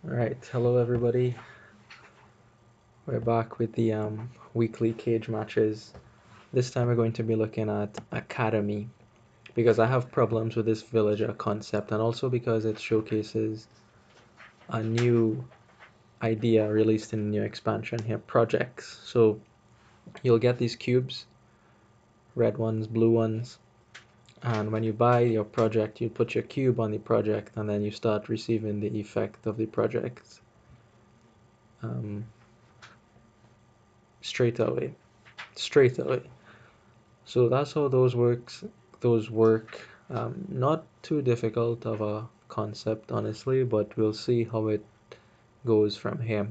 Alright, hello everybody. We're back with the weekly cage matches. This time we're going to be looking at Academy because I have problems with this villager concept and also because it showcases a new idea released in a new expansion here, projects. So you'll get these cubes, red ones, blue ones, and when you buy your project, you put your cube on the project and then you start receiving the effect of the project um, straight away. Straight away. So that's how those works. Those work. Not too difficult of a concept, honestly, but we'll see how it goes from here.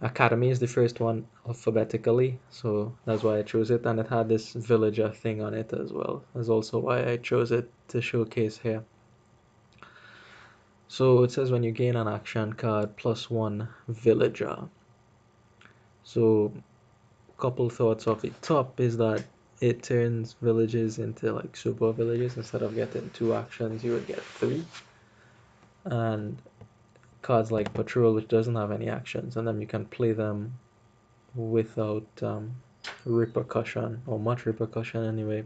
Academy is the first one alphabetically, so that's why I chose it, and it had this villager thing on it as well. That's also why I chose it to showcase here. So it says when you gain an action card, +1 villager. So couple thoughts off the top is that it turns villages into like super villages. Instead of getting 2 actions, you would get 3. And cards like Patrol, which doesn't have any actions, and then you can play them without repercussion, or much repercussion anyway,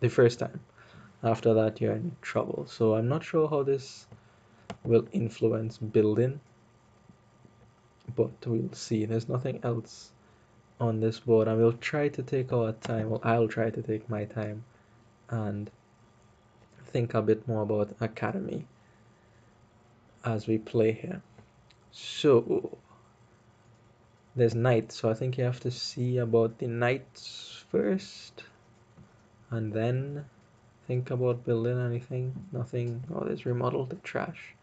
the first time. After that, you're in trouble. So I'm not sure how this will influence building, but we'll see. There's nothing else on this board, and we'll try to take our time. Well, I'll try to take my time and think a bit more about Academy as we play here. So there's knights, so I think you have to see about the knights first and then think about building anything. Nothing. Oh, there's remodel the trash.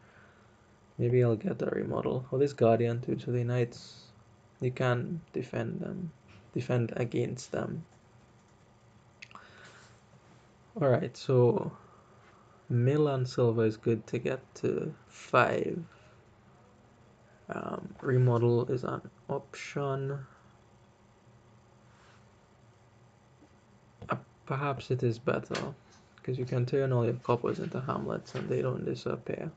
Maybe I'll get a remodel. Oh, there's guardian too, so the knights, you can defend them, defend against them. Alright, so mill and silver is good to get to 5. Remodel is an option. Perhaps it is better because you can turn all your coppers into hamlets and they don't disappear.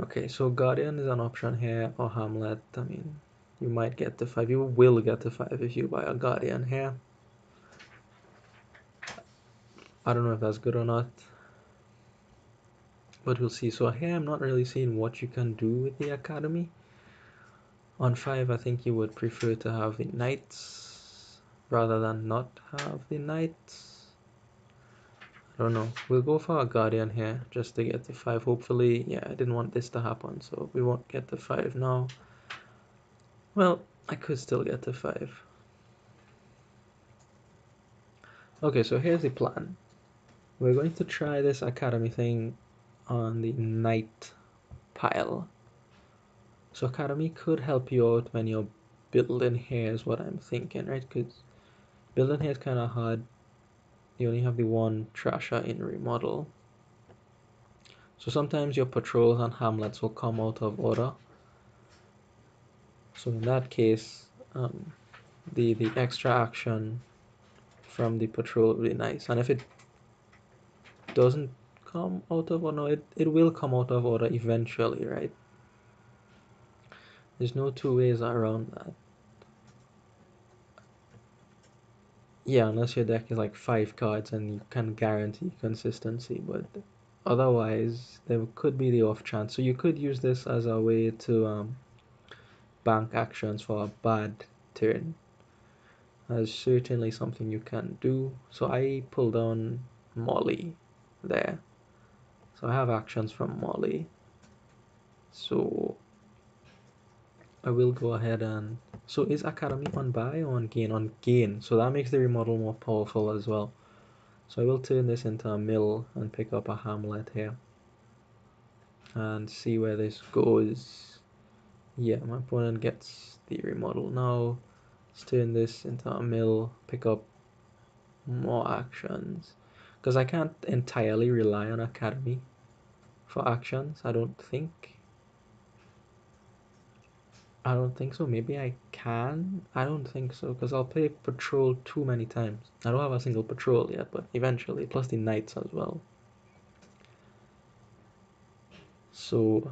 Okay, so guardian is an option here, or hamlet. I mean, you might get to 5. You will get to 5 if you buy a guardian here. I don't know if that's good or not, but we'll see. So here I'm not really seeing what you can do with the academy. On 5, I think you would prefer to have the knights rather than not have the knights. I don't know. We'll go for a guardian here just to get to 5. Hopefully, yeah, I didn't want this to happen, so we won't get to 5 now. Well, I could still get to 5. Okay, so here's the plan. We're going to try this academy thing on the knight pile. So academy could help you out when you're building here is what I'm thinking, right? Because building here is kind of hard. You only have the one trasher in remodel. So sometimes your patrols and hamlets will come out of order. So in that case, the extra action from the patrol would be nice. And if it doesn't come out of order, no, it will come out of order eventually, right? There's no two ways around that. Yeah, unless your deck is like 5 cards and you can guarantee consistency, but otherwise there could be the off chance. So you could use this as a way to bank actions for a bad turn. That's certainly something you can do. So I pull down Molly there. So I have actions from Molly. So I will go ahead and... So is Academy on buy or on gain? On gain. So that makes the remodel more powerful as well. So I will turn this into a mill and pick up a hamlet here. And see where this goes. Yeah, my opponent gets the remodel now. Let's turn this into a mill, pick up more actions. Because I can't entirely rely on Academy for actions, I don't think. I don't think so. Maybe I can. I don't think so because I'll play patrol too many times. I don't have a single patrol yet, but eventually, plus the knights as well. So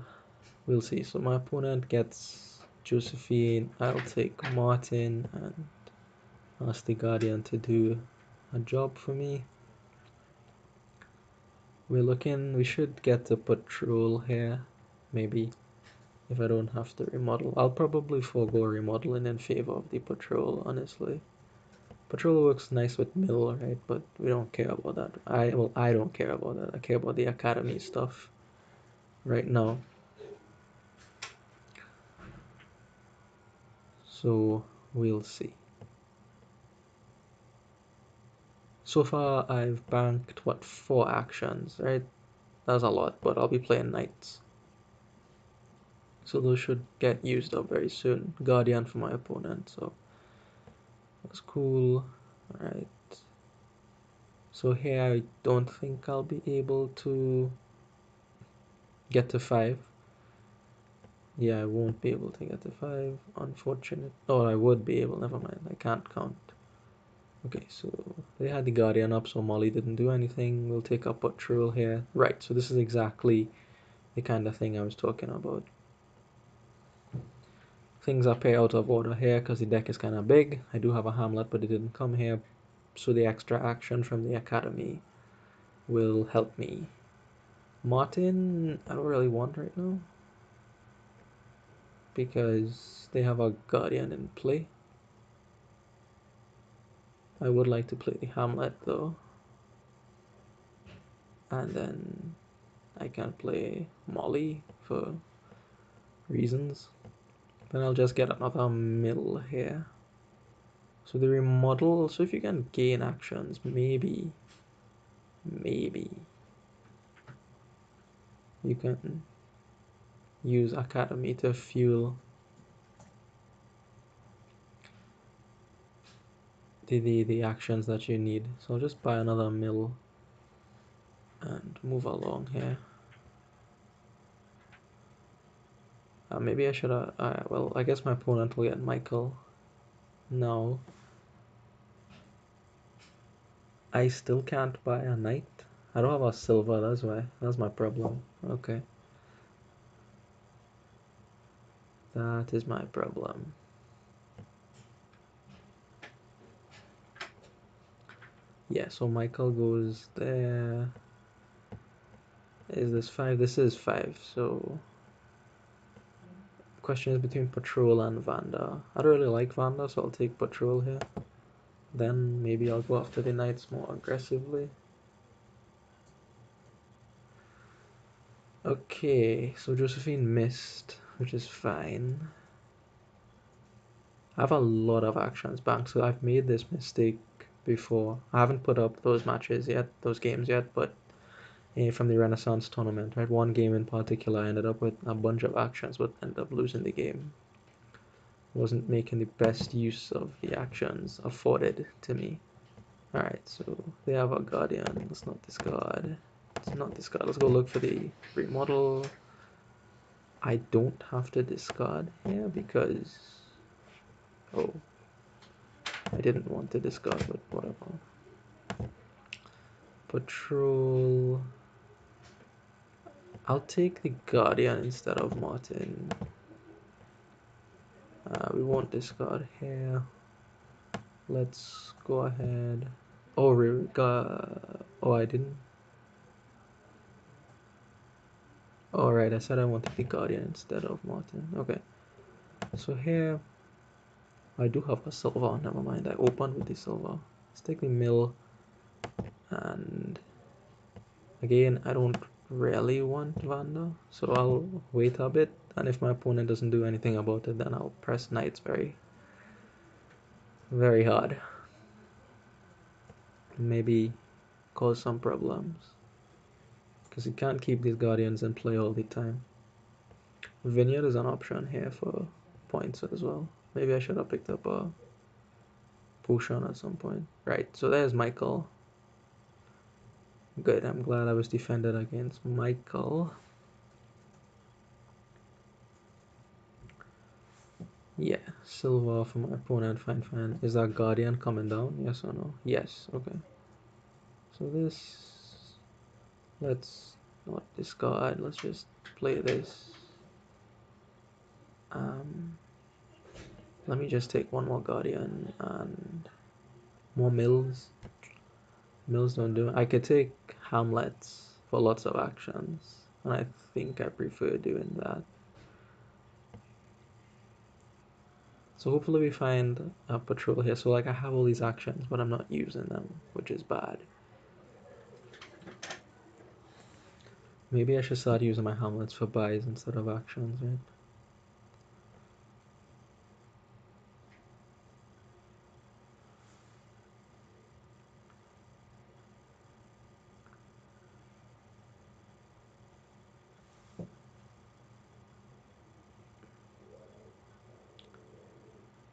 we'll see. So my opponent gets Josephine. I'll take Martin and ask the Guardian to do a job for me. We should get the patrol here, maybe, if I don't have to remodel. I'll probably forego remodeling in favor of the patrol, honestly. Patrol works nice with mill, right? But we don't care about that. I don't care about that. I care about the academy stuff right now. So we'll see. So far I've banked what, 4 actions, right? That's a lot, but I'll be playing knights. So those should get used up very soon. Guardian for my opponent, so that's cool. Alright. So here I don't think I'll be able to get to 5. Yeah, I won't be able to get to 5. Unfortunate. Oh, I would be able, never mind. I can't count. Okay, so they had the Guardian up, so Molly didn't do anything. We'll take up Patrol here. Right, so this is exactly the kind of thing I was talking about. Things are pay out of order here because the deck is kind of big. I do have a Hamlet, but it didn't come here. So the extra action from the Academy will help me. Martin, I don't really want right now, because they have a Guardian in play. I would like to play the Hamlet though. And then I can play Molly for reasons. Then I'll just get another mill here. So the remodel, so if you can gain actions, maybe you can use Academy to fuel the actions that you need. So I'll just buy another mill and move along here. Maybe I should have, well, I guess my opponent will get Michael. No. I still can't buy a knight. I don't have a silver, that's why. That's my problem. Okay. That is my problem. Yeah, so Michael goes there. Is this 5? This is 5, so question is between Patrol and Vanda. I don't really like Vanda, so I'll take Patrol here. Then maybe I'll go after the Knights more aggressively. Okay, so Josephine missed, which is fine. I have a lot of actions banked, so I've made this mistake before. I haven't put up those matches yet, those games yet, but from the Renaissance tournament, right? One game in particular, I ended up with a bunch of actions, but ended up losing the game. Wasn't making the best use of the actions afforded to me. Alright, so they have a Guardian. Let's not discard. Let's not discard. Let's go look for the remodel. I don't have to discard here because... Oh. I didn't want to discard, but whatever. Patrol... I'll take the Guardian instead of Martin. We won't discard here. Let's go ahead. Oh, I didn't. Alright, I said I wanted the Guardian instead of Martin. Okay. So here, I do have a silver. Never mind, I opened with the silver. Let's take the mill. And again, I don't really want Vanda, so I'll wait a bit. And if my opponent doesn't do anything about it, then I'll press Knights very, very hard. Maybe cause some problems. Because you can't keep these Guardians in play all the time. Vineyard is an option here for points as well. Maybe I should have picked up a potion at some point. Right, so there's Michael. Good, I'm glad I was defended against Michael. Yeah, silver for my opponent, fine. Is that Guardian coming down? Yes or no? Yes, okay. So this, let's not discard. Let's just play this. Let me just take one more Guardian and more Mills. Mills don't do it. I could take Hamlets for lots of actions, and I think I prefer doing that. So hopefully we find a patrol here. So like I have all these actions, but I'm not using them, which is bad. Maybe I should start using my Hamlets for buys instead of actions, right?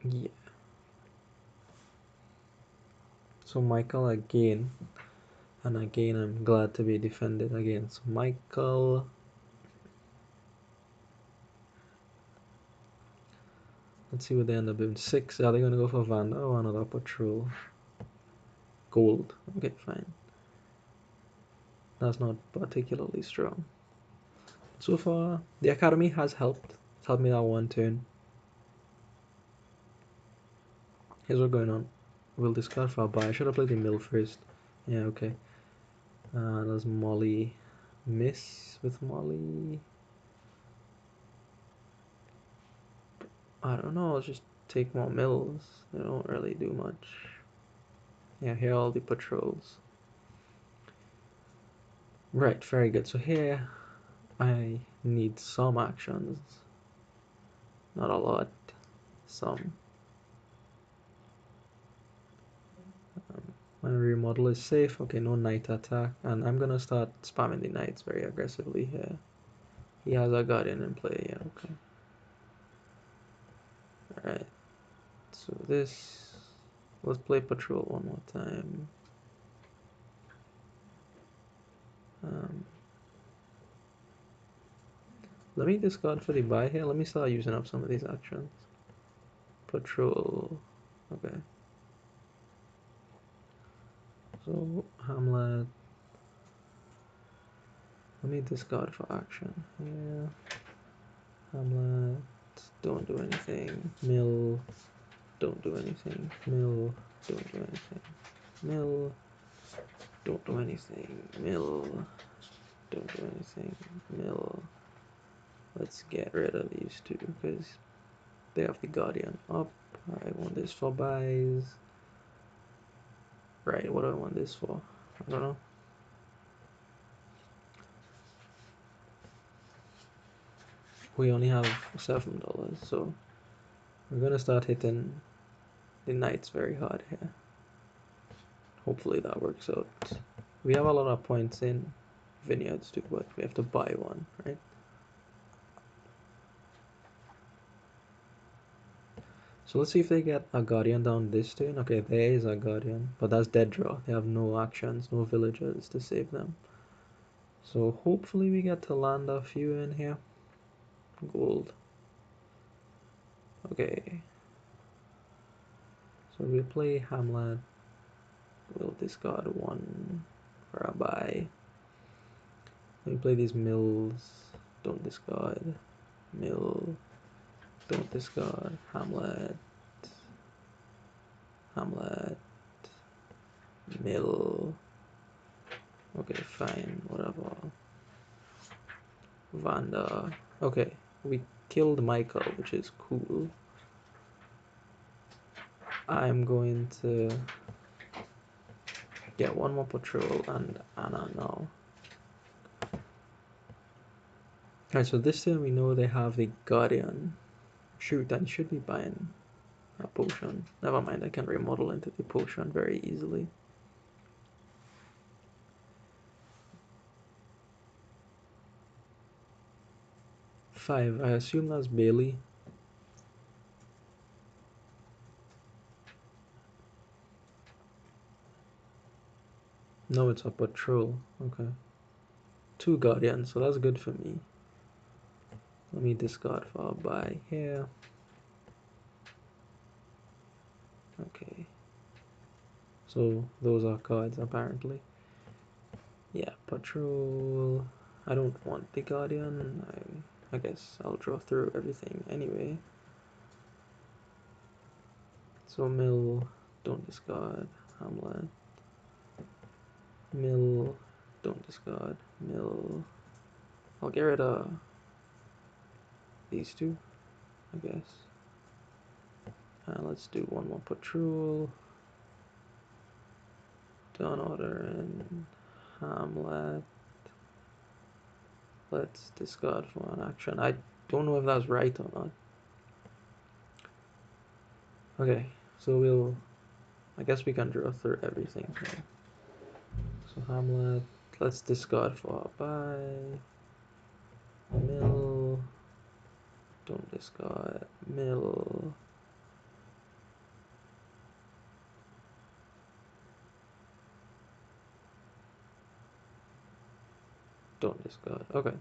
Yeah. So Michael again, and again I'm glad to be defended against Michael. Let's see what they end up doing. 6. Are they going to go for Vanda or another patrol? Gold. Okay, fine. That's not particularly strong. So far, the Academy has helped. It's helped me that one turn. Here's what's going on. We'll discard for a buy. I should have played the mill first. Yeah, okay. Does Molly miss with Molly? I don't know. I'll just take more mills. They don't really do much. Yeah, here are all the patrols. Right, very good. So here I need some actions. Not a lot. Some. My remodel is safe. Okay, no knight attack. And I'm gonna start spamming the knights very aggressively here. He has a guardian in play. Yeah, okay. Alright. So this. Let's play patrol one more time. Let me discard for the buy here. Let me start using up some of these actions. Patrol. Okay. So Hamlet. Let me discard for action. Yeah. Hamlet. Don't do anything. Mill. Don't do anything. Mill. Don't do anything. Mill. Don't do anything. Mill. Don't do anything. Mill. Let's get rid of these two because they have the Guardian up. I want this for buys. Right, what do I want this for? I don't know. We only have $7, so we're gonna start hitting the knights very hard here. Hopefully that works out. We have a lot of points in vineyards too, but we have to buy one, right? So let's see if they get a guardian down this turn. Okay, there is a guardian, but that's dead draw. They have no actions, no villagers to save them. So hopefully we get to land a few in here. Gold. Okay. So we'll play Hamlet. We'll discard one for a buy. Let me play these mills. Don't discard. Mill. Don't discard. Hamlet. Hamlet. Mill. Okay, fine. Whatever. Vanda. Okay, we killed Michael, which is cool. I'm going to get one more patrol and Anna now. Alright, so this time we know they have the Guardian. Shoot, I should be buying a potion. Never mind, I can remodel into the potion very easily. Five, I assume that's Bailey. No, it's a patrol. Okay. 2 Guardians, so that's good for me. Let me discard for a buy here. Okay. So those are cards apparently. Yeah, patrol. I don't want the Guardian. I guess I'll draw through everything anyway. So mill, don't discard. Hamlet. Mill, don't discard. Mill. I'll get rid of these two, I guess. Let's do one more patrol. Dawn Order and Hamlet. Let's discard for an action. I don't know if that's right or not. Okay, so I guess we can draw through everything here. So Hamlet, let's discard for buy. Mill, don't discard. Mill. Don't discard. Okay.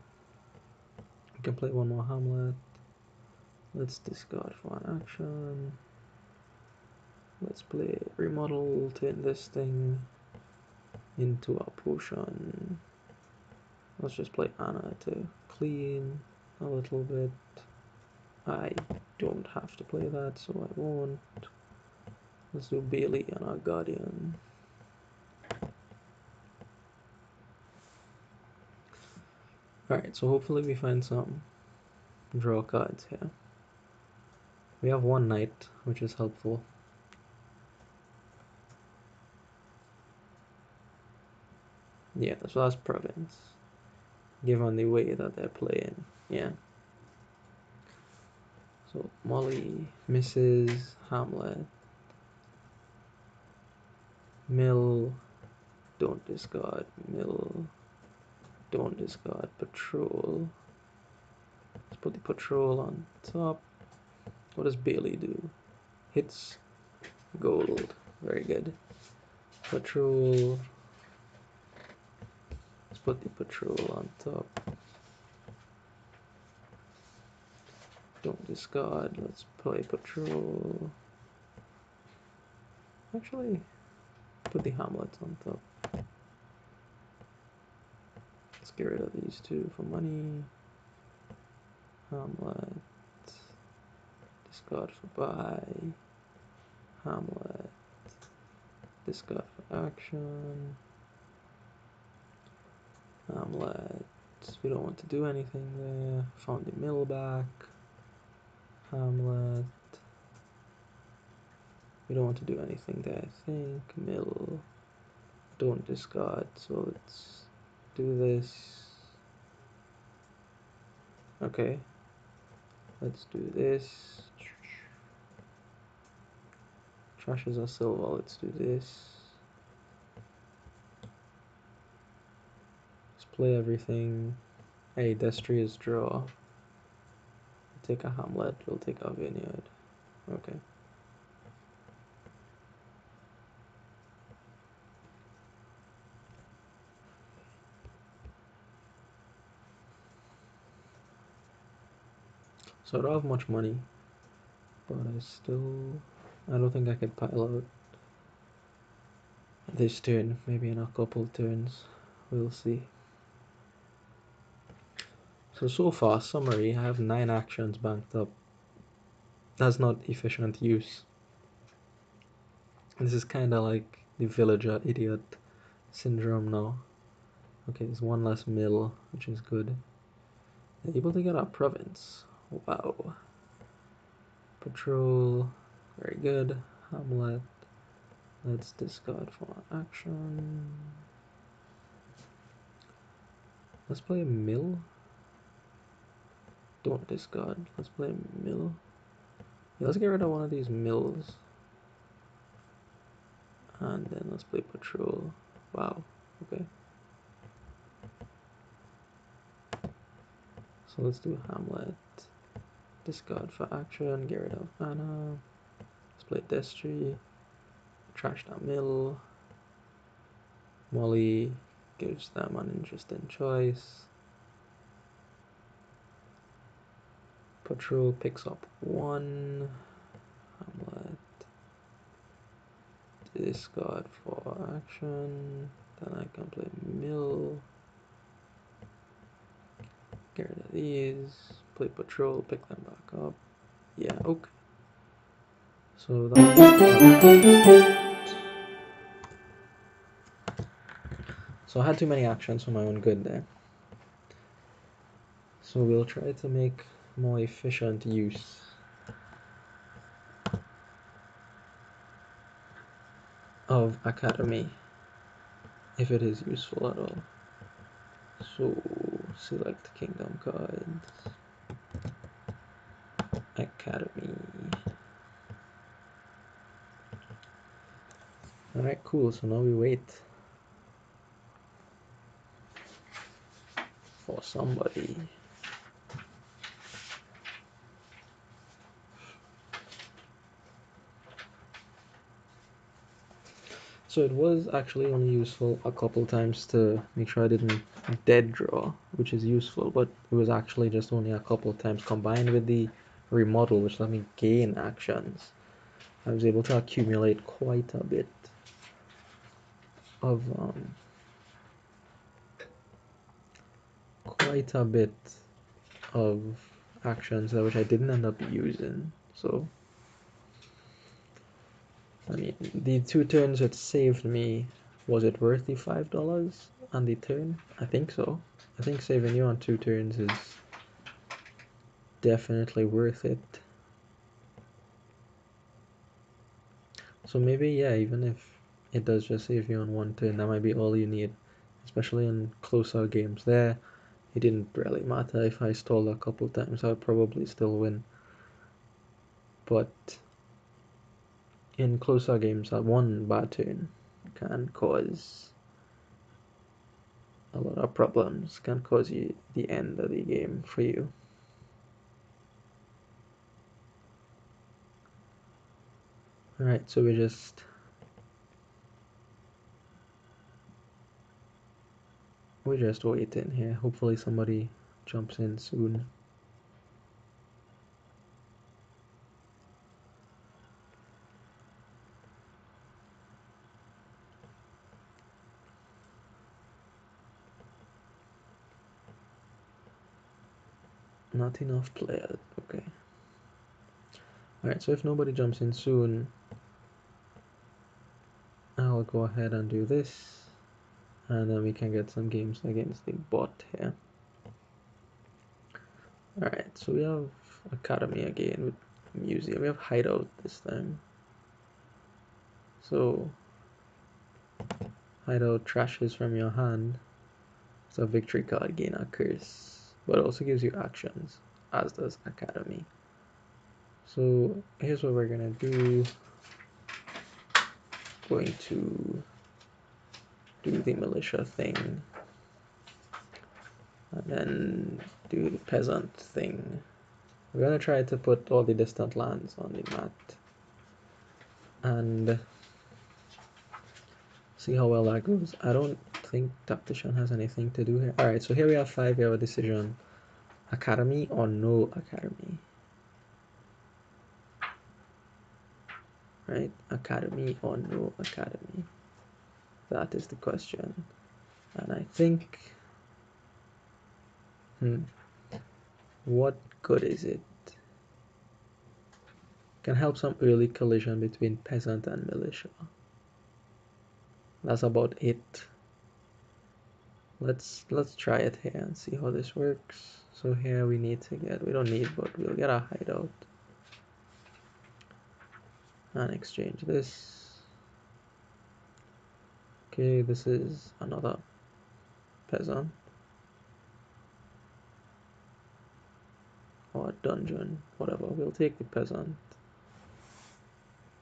We can play one more Hamlet. Let's discard for an action. Let's play remodel, turn this thing into a potion. Let's just play Anna to clean a little bit. I don't have to play that, so I won't. Let's do Bailey and our Guardian. Alright, so hopefully we find some draw cards here. We have one knight, which is helpful. Yeah, so that's province. Given the way that they're playing, yeah. So Molly, Mrs. Hamlet, Mill, don't discard, Mill, don't discard, Patrol. Let's put the Patrol on top. What does Bailey do? Hits gold. Very good. Patrol. Let's put the Patrol on top. Don't discard. Let's play Patrol. Actually, put the Hamlet on top. Let's get rid of these two for money. Hamlet. Discard for buy. Hamlet. Discard for action. Hamlet. We don't want to do anything there. Found the mill back. Hamlet. We don't want to do anything there, I think. Mill. Don't discard, so let's do this. Okay. Let's do this. Trashes are silver, let's do this. Let's play everything. Hey, Destry is draw. We'll take a Hamlet, we'll take a Vineyard. Okay. So I don't have much money, but I don't think I could pile out this turn. Maybe in a couple turns, we'll see. So far, summary, I have 9 actions banked up. That's not efficient use. This is kind of like the villager idiot syndrome now. Okay, there's one less mill, which is good. They're able to get our province. Wow. Patrol, very good. Hamlet, let's discard for action. Let's play a mill. Don't discard. Let's play a mill. Yeah, let's get rid of one of these mills. And then let's play patrol. Wow, okay. So let's do Hamlet. Discard for action, get rid of Anna. Let's play Destry. Trash that mill. Molly gives them an interesting choice. Patrol picks up 1. Hamlet. Discard for action. Then I can play mill. Get rid of these. Play patrol. Pick them back up. Yeah. Okay. So that. So I had too many actions for my own good there. So we'll try to make more efficient use of Academy, if it is useful at all. So select Kingdom cards, Academy. Alright, cool. So now we wait for somebody. So it was actually only useful a couple times to make sure I didn't dead draw, which is useful, but it was actually just only a couple times combined with the remodel, which let me gain actions. I was able to accumulate quite a bit of actions which I didn't end up using. So I mean, the 2 turns it saved me, was it worth the $5 on the turn? I think so. I think saving you on 2 turns is definitely worth it. So maybe, yeah, even if it does just save you on 1 turn, that might be all you need, especially in closer games. There, it didn't really matter if I stalled a couple times, I'd probably still win. But in closer games, that 1 bad turn can cause a lot of problems, can cause you the end of the game for you. Alright, so we're just waiting here. Hopefully somebody jumps in soon. Not enough players. Okay. Alright, so if nobody jumps in soon, I'll go ahead and do this, and then we can get some games against the bot here. Alright, so we have Academy again with Museum. We have Hideout this time. So Hideout trashes from your hand. It's a victory card, gain a curse, but it also gives you actions, as does Academy. So here's what we're gonna do. Going to do the militia thing, and then do the peasant thing. We're gonna try to put all the distant lands on the mat and see how well that goes. I don't think Tactician has anything to do here. Alright, so here we have 5. We have a decision. Academy or no Academy? Right? Academy or no Academy? That is the question. And I think... what good is it? Can help some early collision between peasant and militia. That's about it. Let's try it here and see how this works. So here we need to get, we don't need, but we'll get a hideout and exchange this. Okay, this is another peasant or dungeon, whatever. We'll take the peasant.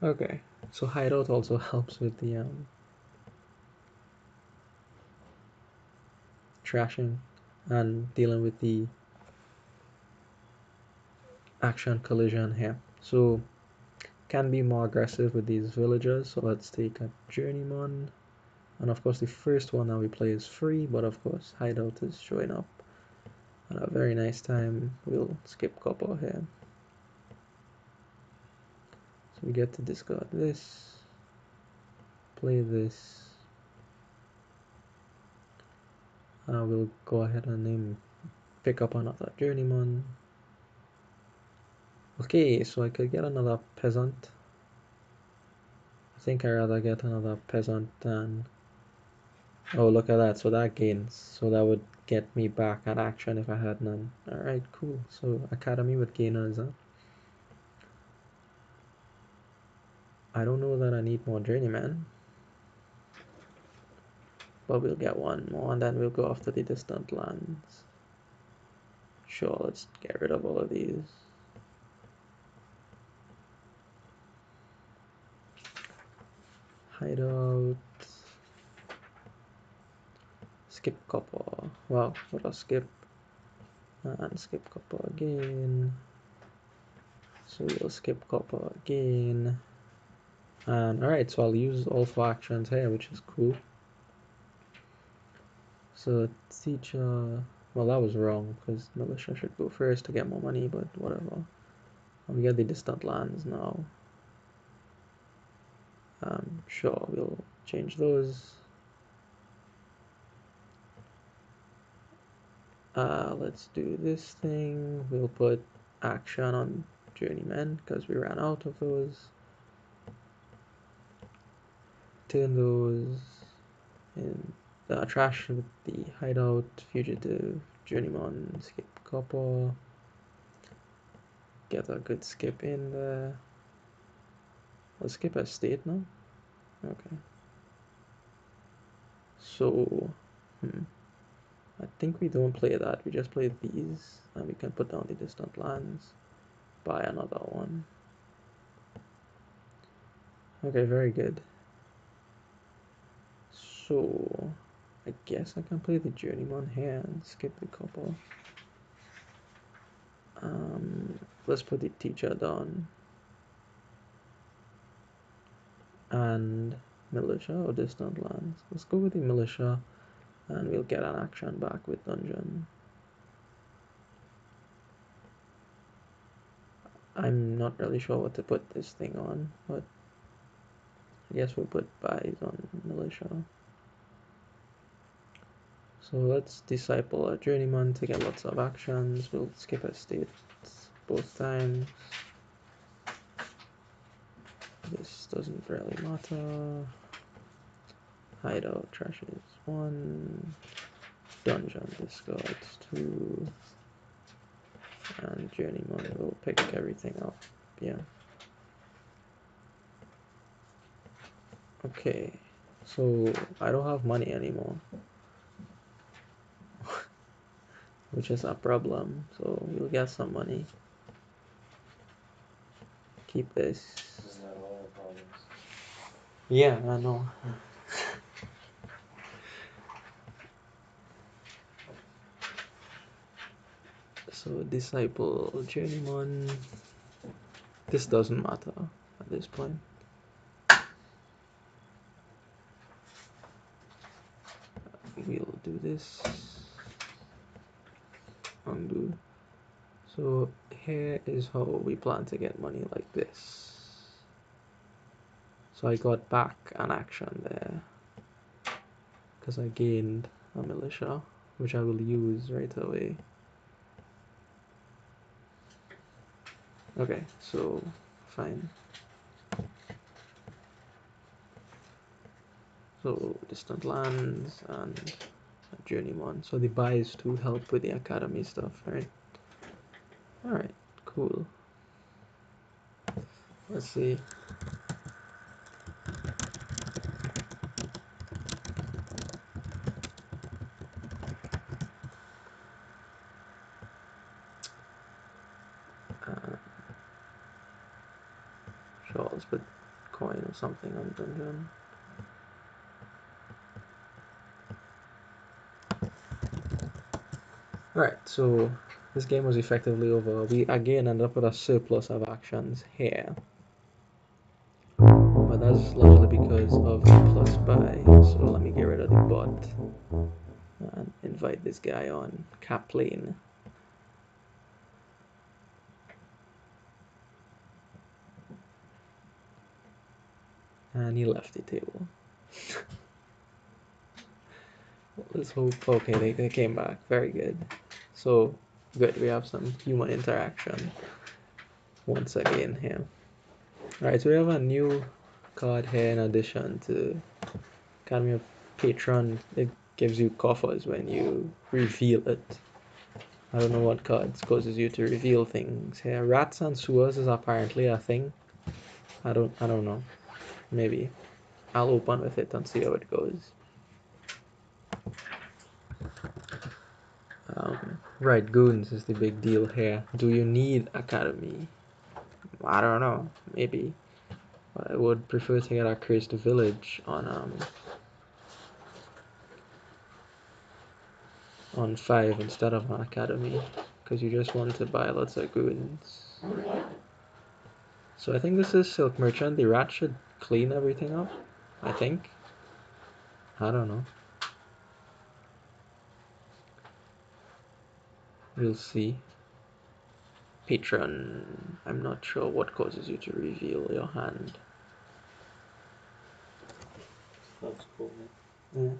Okay, so hideout also helps with the trashing and dealing with the action collision here. So can be more aggressive with these villagers. So let's take a journeyman. And of course the first one that we play is free, but of course hideout is showing up at a very nice time. We'll skip copper here. So we get to discard this, play this. We'll go ahead and name pick up another journeyman. Okay, so I could get another peasant. I think I'd rather get another peasant than... Oh, look at that. So that gains. So that would get me back an action if I had none. Alright, cool. So academy with gainers, huh? I don't know that I need more journeymen. But we'll get one more and then we'll go after the distant lands. Sure, let's get rid of all of these. Hideout. Skip copper. Wow, what a skip. And skip copper again. So we'll skip copper again. And alright, so I'll use all 4 actions here, which is cool. So teacher, well that was wrong because militia should go first to get more money, but whatever. We get the distant lands now. Sure, we'll change those. Let's do this thing. We'll put action on journeymen because we ran out of those. Turn those in the trash with the hideout, fugitive, journeyman, skip copper. Get a good skip in there. Let's skip a state now. Okay. So, I think we don't play that. We just play these, and we can put down the distant lands. Buy another one. Okay, very good. So, I guess I can play the journeyman here and skip the couple. Let's put the teacher down. And militia or distant lands. Let's go with the militia and we'll get an action back with dungeon. I'm not really sure what to put this thing on, but I guess we'll put buys on militia. So let's disciple a journeyman to get lots of actions. We'll skip estates both times. This doesn't really matter. Hideout trashes 1. Dungeon discards 2. And journeyman will pick everything up. Yeah. Okay. So I don't have money anymore. Which is a problem. So we'll get some money. Keep this. Isn't that all the problems? Yeah, I know. So disciple journeyman. This doesn't matter at this point. We'll do this. Undo. So here is how we plan to get money like this. So I got back an action there because I gained a militia, which I will use right away. Okay, so fine. So distant lands and a journeyman. So the buys to help with the academy stuff, right? Alright, cool. Let's see. Sure, let's put coin or something on dungeon. Alright, so this game was effectively over. We again end up with a surplus of actions here. But that's largely because of the plus buy. So let me get rid of the bot and invite this guy on Caplane. And he left the table. Let's hope. Okay, they came back. Very good. So good, we have some human interaction once again here. Alright, so we have a new card here in addition to Academy of Patron. It gives you coffers when you reveal it. I don't know what cards causes you to reveal things here. Rats and sewers is apparently a thing. I don't know. Maybe. I'll open with it and see how it goes. Right, goons is the big deal here. Do you need Academy? I don't know. Maybe. But I would prefer to get a cursed village on 5 instead of an Academy. Because you just want to buy lots of goons. So I think this is Silk Merchant. The rat should clean everything up. I think. I don't know. We'll see. Patron. I'm not sure what causes you to reveal your hand. That's cool, man.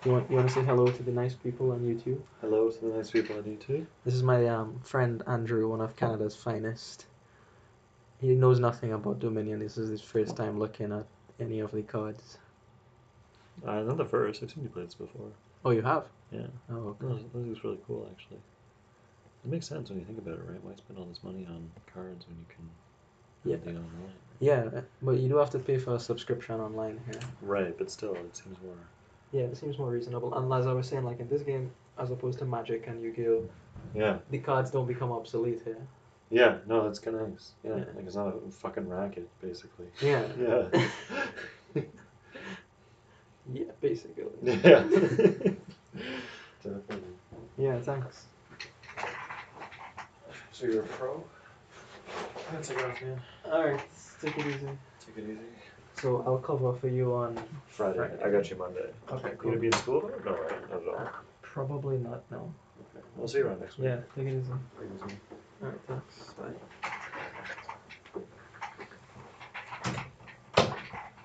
Yeah. You want to say hello to the nice people on YouTube? Hello to the nice people on YouTube. This is my friend Andrew, one of Canada's finest. He knows nothing about Dominion. This is his first time looking at any of the cards. Not the first. I've seen you play this before. Oh, you have? Yeah. Oh, okay. No, I think it's really cool, actually. It makes sense when you think about it, right? Why spend all this money on cards when you can Yeah. play online? Yeah, but you do have to pay for a subscription online here. Right, but still, it seems more. Yeah, it seems more reasonable. And as I was saying, like in this game, as opposed to Magic and Yu-Gi-Oh, Yeah. the cards don't become obsolete here. Yeah, no, that's kind of nice. Yeah, Yeah. like it's not a fucking racket, basically. Yeah. Yeah. Yeah, basically. Yeah. Definitely. Yeah, thanks. So you're a pro? That's a rough, man. Alright, take it easy. Take it easy. So I'll cover for you on Friday. I got you Monday. Okay, You cool. gonna be in school though? No, right? Not at all. Probably not, no. Okay. We'll see you around next week. Yeah, take it easy. Take it easy. Alright, thanks. Bye.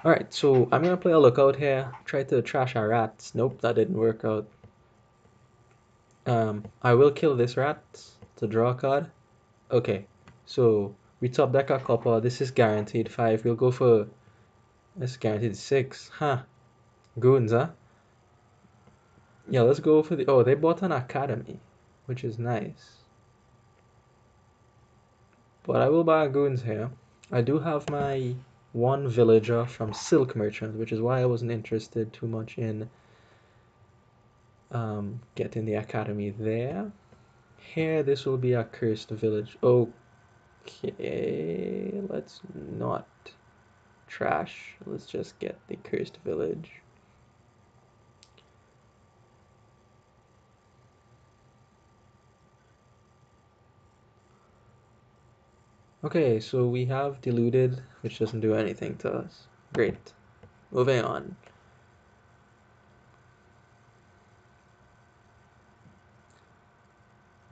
Alright, so I'm gonna play a lookout here. Try to trash our rats. Nope, that didn't work out. I will kill this rat to draw a card. Okay, so we top deck a copper. This is guaranteed 5. We'll go for this guaranteed 6. Huh. Goons, huh? Yeah, let's go for the. Oh, they bought an academy, which is nice. But I will buy goons here. I do have my one villager from Silk Merchant, which is why I wasn't interested too much in getting the academy there. Here, this will be a cursed village. Okay, let's not trash. Let's just get the cursed village. Okay, so we have diluted, which doesn't do anything to us. Great. Moving on.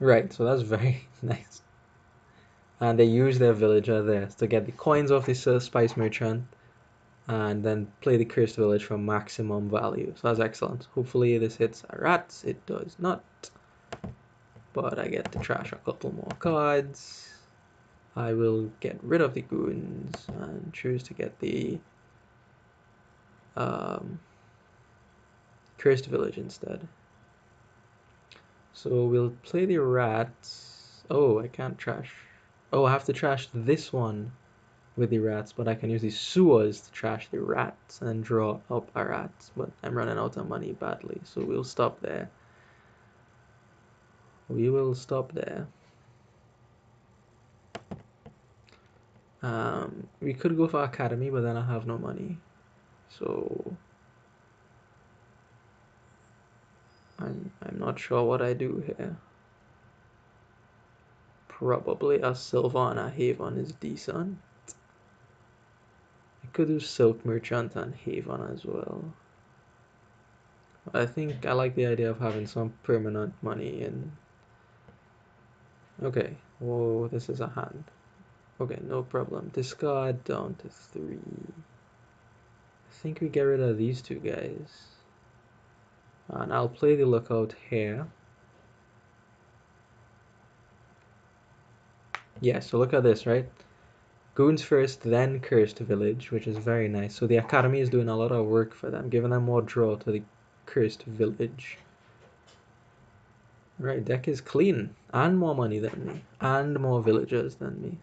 Right, so that's very nice. And they use their villager there to get the coins off the spice merchant and then play the cursed village for maximum value. So that's excellent. Hopefully this hits a rat. It does not. But I get to trash a couple more cards. I will get rid of the goons and choose to get the cursed village instead. So we'll play the rats. Oh, I can't trash. Oh, I have to trash this one with the rats, but I can use the sewers to trash the rats and draw up a rat. But I'm running out of money badly, so we'll stop there. We will stop there. We could go for academy, but then I have no money. So I'm not sure what I do here. Probably a Sylvana Haven is decent. I could do Silk Merchant and Haven as well. I think I like the idea of having some permanent money in. Okay, whoa, this is a hand. Okay, no problem. Discard down to 3. I think we get rid of these two guys. And I'll play the lookout here. Yeah, so look at this, right? Goons first, then Cursed Village, which is very nice. So the Academy is doing a lot of work for them, giving them more draw to the Cursed Village. Right, deck is clean, and more money than me, and more villagers than me.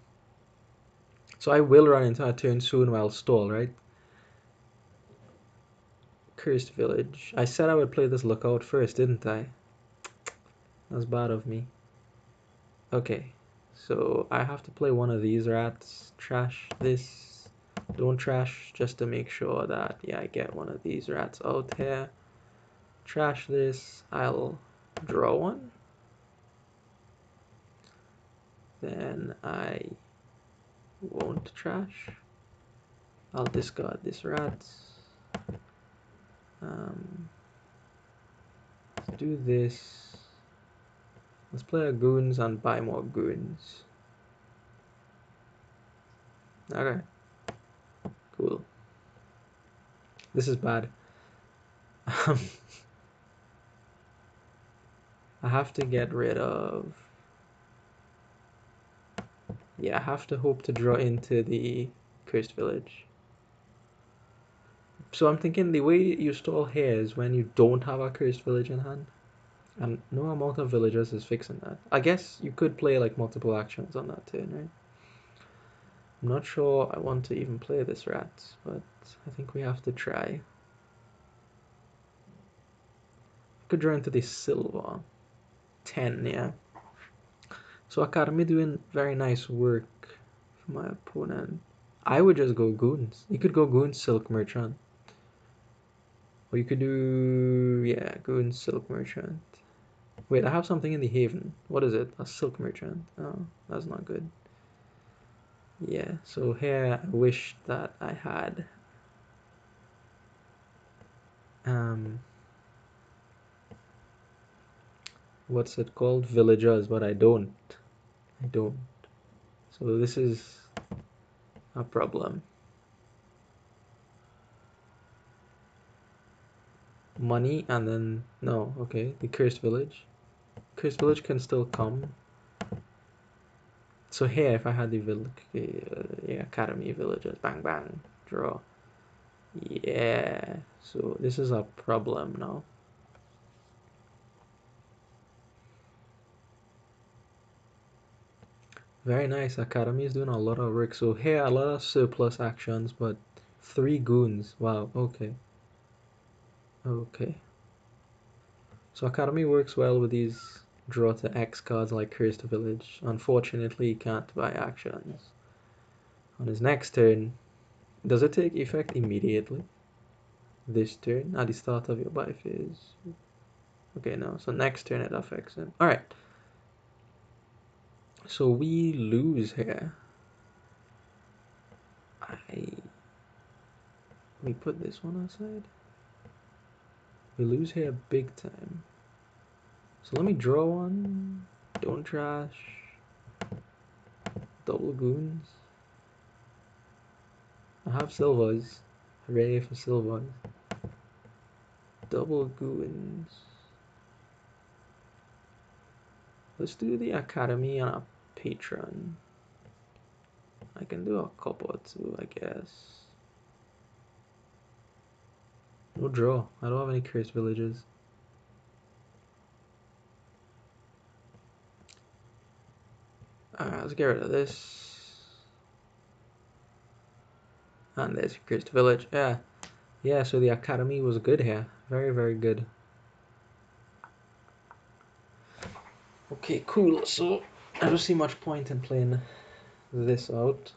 So I will run into a turn soon while stall, right? Cursed Village. I said I would play this Lookout first, didn't I? That's bad of me. Okay, so I have to play one of these rats. Trash this. Don't trash, just to make sure that, yeah, I get one of these rats out here. Trash this. I'll draw one. Then I won't trash. I'll discard this rat. Let's do this. Let's play a goons and buy more goons. Okay, cool. This is bad. I have to get rid of... Yeah, I have to hope to draw into the Cursed Village. So I'm thinking the way you stall here is when you don't have a Cursed Village in hand. And no amount of villagers is fixing that. I guess you could play like multiple actions on that turn, right? I'm not sure I want to even play this rat, but I think we have to try. Could draw into the silver. 10, yeah. So Academy doing very nice work for my opponent. I would just go goons. You could go goons silk merchant. Or you could do, yeah, goons silk merchant. Wait, I have something in the haven. What is it? A silk merchant. Oh, that's not good. Yeah, so here I wish that I had what's it called? Villagers, but I don't. I don't. So this is a problem. Money and then no, okay, the cursed village. Cursed village can still come. So here, if I had the village, yeah, academy villagers, bang bang, draw. Yeah, so this is a problem now. Very nice. Academy is doing a lot of work. So here, a lot of surplus actions, but 3 goons. Wow, okay. Okay. So Academy works well with these draw to X cards like Cursed Village. Unfortunately, he can't buy actions. On his next turn, does it take effect immediately? This turn, at the start of your buy phase? Okay, no. So next turn it affects him. Alright. So we lose here. Let me put this one aside. We lose here big time. So let me draw one. Don't trash. Double goons. I have silvers. Hooray for silvers. Double goons. Let's do the academy on a patron. I can do a couple or two, I guess. No draw. I don't have any cursed villages. Alright, let's get rid of this. And there's cursed village. Yeah. Yeah, so the academy was good here. Very, very good. Okay, cool. So I don't see much point in playing this out.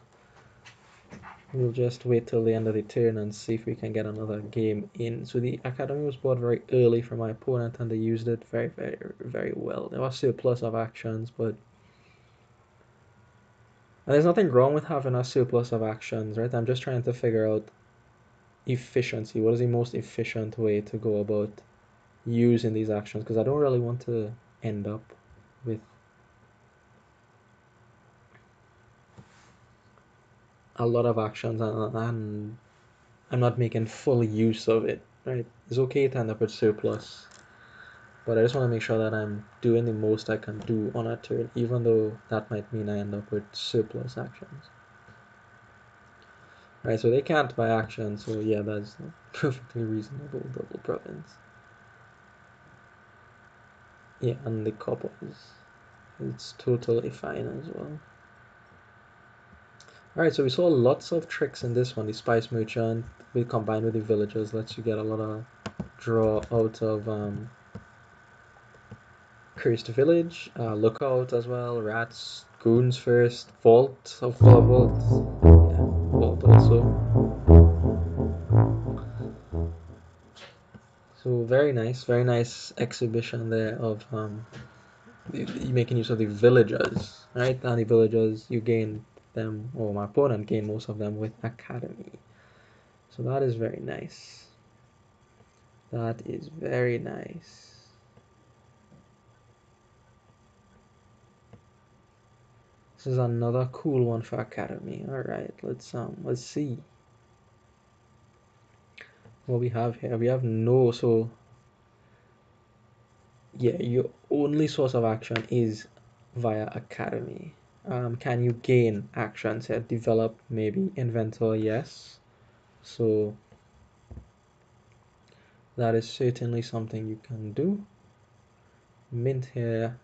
We'll just wait till the end of the turn and see if we can get another game in. So the academy was bought very early from my opponent and they used it very, very, very well. There was surplus of actions, but and there's nothing wrong with having a surplus of actions, right? I'm just trying to figure out efficiency. What is the most efficient way to go about using these actions? Because I don't really want to end up with a lot of actions and I'm not making full use of it, right? It's okay to end up with surplus. But I just want to make sure that I'm doing the most I can do on a turn, even though that might mean I end up with surplus actions. Right, so they can't buy action, so yeah, that's a perfectly reasonable double province. Yeah, and the copper it's totally fine as well. Alright, so we saw lots of tricks in this one. The Spice Merchant, we combined with the Villagers, lets you get a lot of draw out of Cursed Village, Lookout as well, Rats, Goons first, Vault of Vault, yeah, Vault also. So very nice exhibition there of making use of the Villagers, right? And the Villagers, you gain them, or my opponent gained most of them with Academy. So that is very nice. That is very nice. This is another cool one for Academy. All right, let's see what we have here. We have no, so yeah, your only source of action is via Academy. Can you gain actions here? Develop, maybe. Inventor, yes. So that is certainly something you can do. Mint here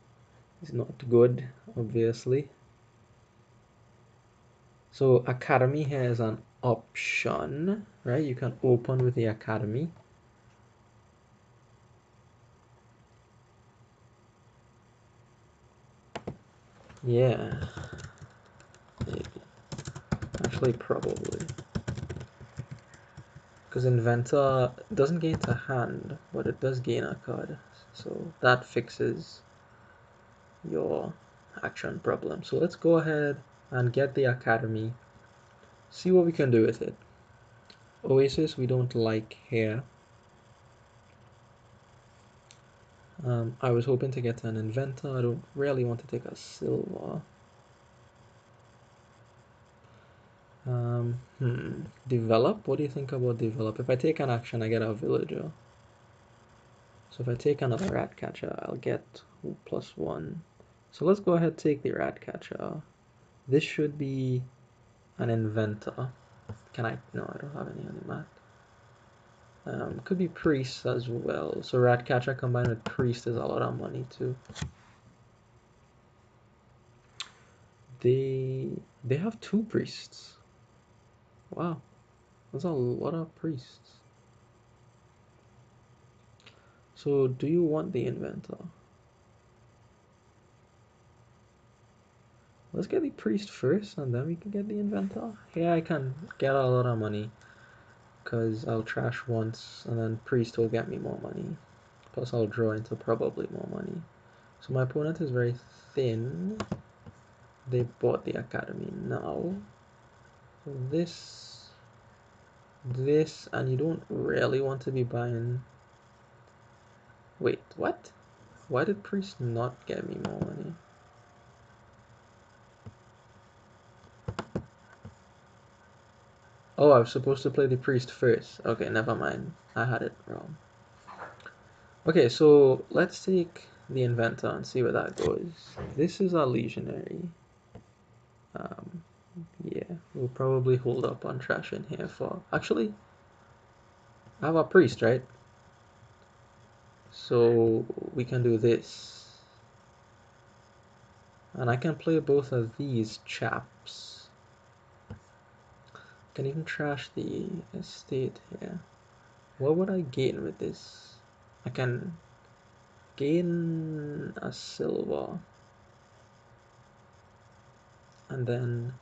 is not good, obviously. So Academy here is an option, right? You can open with the Academy. Yeah, maybe. Actually, probably. Because Inventor doesn't gain to hand, but it does gain a card. So that fixes your action problem. So let's go ahead and get the Academy. See what we can do with it. Oasis we don't like here. I was hoping to get an Inventor. I don't really want to take a Silver. Develop? What do you think about develop? If I take an action, I get a Villager. So if I take another Ratcatcher, I'll get +1. So let's go ahead and take the Ratcatcher. This should be an Inventor. Can I? No, I don't have any on the mat. Could be Priest as well. So Ratcatcher combined with Priest is a lot of money too. They have 2 Priests. Wow, that's a lot of Priests. So do you want the Inventor? Let's get the Priest first, and then we can get the Inventor. Here I can get a lot of money, because I'll trash once, and then Priest will get me more money. Plus I'll draw into probably more money. So my opponent is very thin. They bought the Academy now. So this, and you don't really want to be buying... Wait, what? Why did Priest not get me more money? Oh, I was supposed to play the Priest first. Okay, never mind. I had it wrong. Okay, so let's take the Inventor and see where that goes. This is our Legionary. Yeah, we'll probably hold up on trash in here for... Actually, I have a Priest, right? So we can do this. And I can play both of these chaps. Can even trash the estate here. What would I gain with this? I can gain a silver. And then...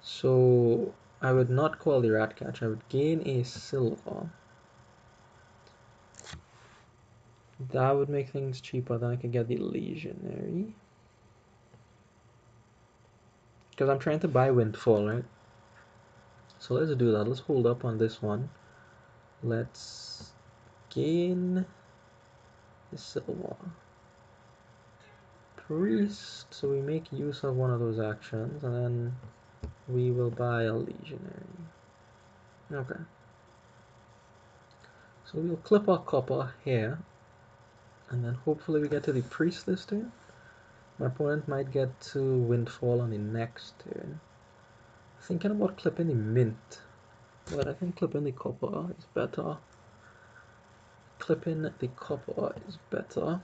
So I would not call the Ratcatcher. I would gain a silver. That would make things cheaper. Then I could get the Legionary. Because I'm trying to buy Windfall, right? So let's do that. Let's hold up on this one. Let's gain the silver. Priest. So we make use of one of those actions, and then we will buy a Legionary. Okay. So we'll clip our copper here, and then hopefully we get to the priest this turn. My opponent might get to windfall on the next turn. Thinking about clipping the mint, but I think clipping the copper is better. Clipping the copper is better.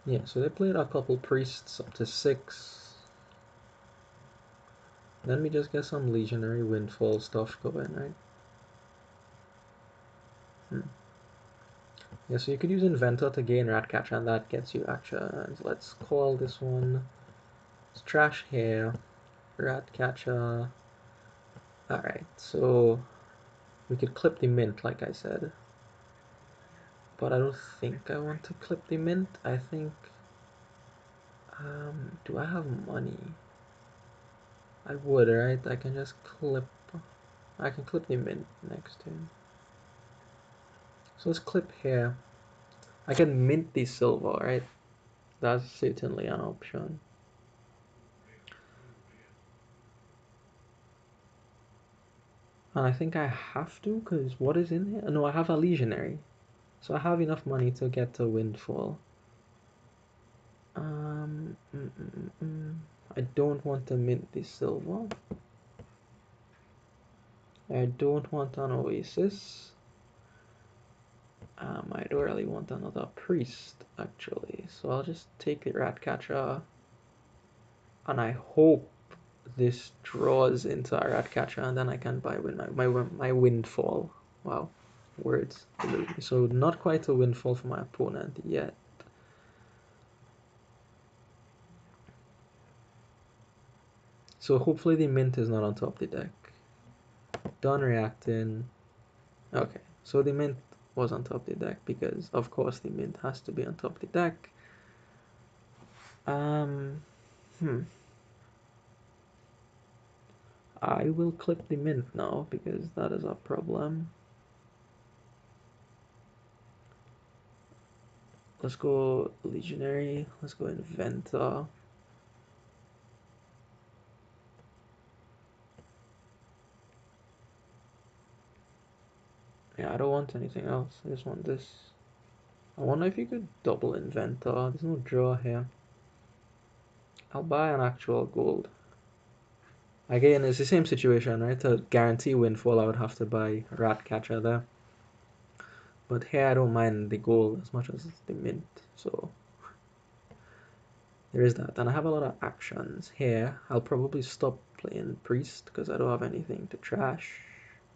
Yeah, so they played a couple priests up to 6. Then we just get some legionary windfall stuff going, right? Yeah, so you could use Inventor to gain Ratcatcher, and that gets you actions. Let's call this one. Let's trash here. Ratcatcher. Alright, so we could clip the mint, like I said. But I don't think I want to clip the mint. I think... do I have money? I would, right? I can just clip... I can clip the mint next turn. So let's clip here. I can mint the silver, right? That's certainly an option. And I think I have to, because what is in here? No, I have a legionary. So I have enough money to get to windfall. I don't want to mint the silver. I don't want an oasis. I don't really want another priest, actually. So I'll just take the Ratcatcher. And I hope this draws into a Ratcatcher, and then I can buy my windfall. Wow, words. So not quite a windfall for my opponent yet. So hopefully the mint is not on top of the deck. Done reacting. Okay, so the mint was on top of the deck because of course the mint has to be on top of the deck. I will clip the mint now because that is a problem. Let's go legionary. Let's go inventor. Yeah, I don't want anything else. I just want this. I wonder if you could double inventor. There's no draw here. I'll buy an actual gold. Again, it's the same situation, right? To guarantee windfall, I would have to buy Ratcatcher there. But here I don't mind the gold as much as the mint. So there is that. And I have a lot of actions here. I'll probably stop playing priest because I don't have anything to trash.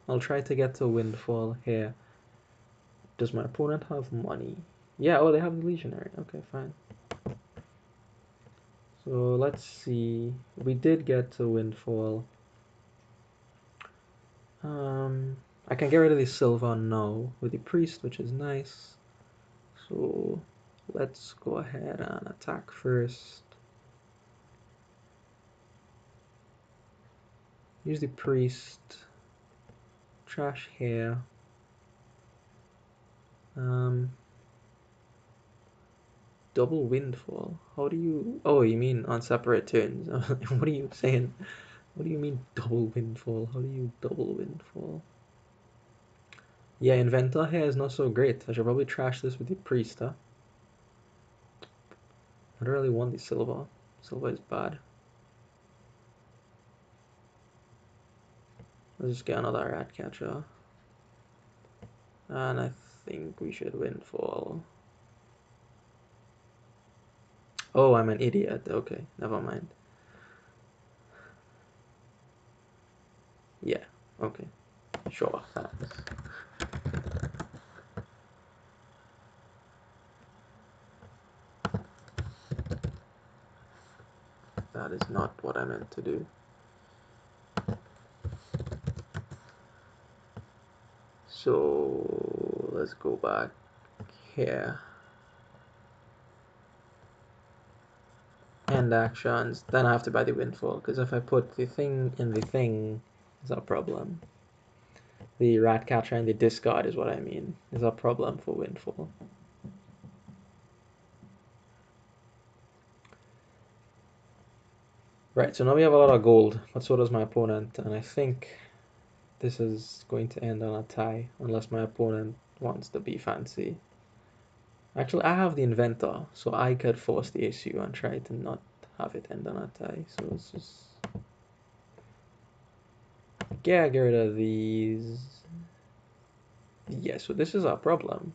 I'll try to get to windfall here. Does my opponent have money? Yeah, oh, they have the legionary. Okay, fine. So let's see. We did get to windfall. I can get rid of the silver now with the priest, which is nice. So let's go ahead and attack first. Use the priest. Trash here. Double windfall. How do you... Oh, you mean on separate turns. What are you saying? What do you mean double windfall? How do you double windfall? Yeah, inventor here is not so great. I should probably trash this with the priest, huh? I don't really want the silver. Silver is bad. Let's just get another Ratcatcher. And I think we should windfall. Oh, I'm an idiot. Okay, never mind. Yeah, okay. Sure, thanks. That is not what I meant to do. So let's go back here. End actions. Then I have to buy the windfall, because if I put the thing in the thing, it's a problem. The Ratcatcher and the discard is what I mean. Is a problem for windfall. Right, so now we have a lot of gold, but so does my opponent, and I think this is going to end on a tie, unless my opponent wants to be fancy. Actually, I have the inventor, so I could force the issue and try to not have it end on a tie. So let's just get rid of these. Yeah, so this is our problem.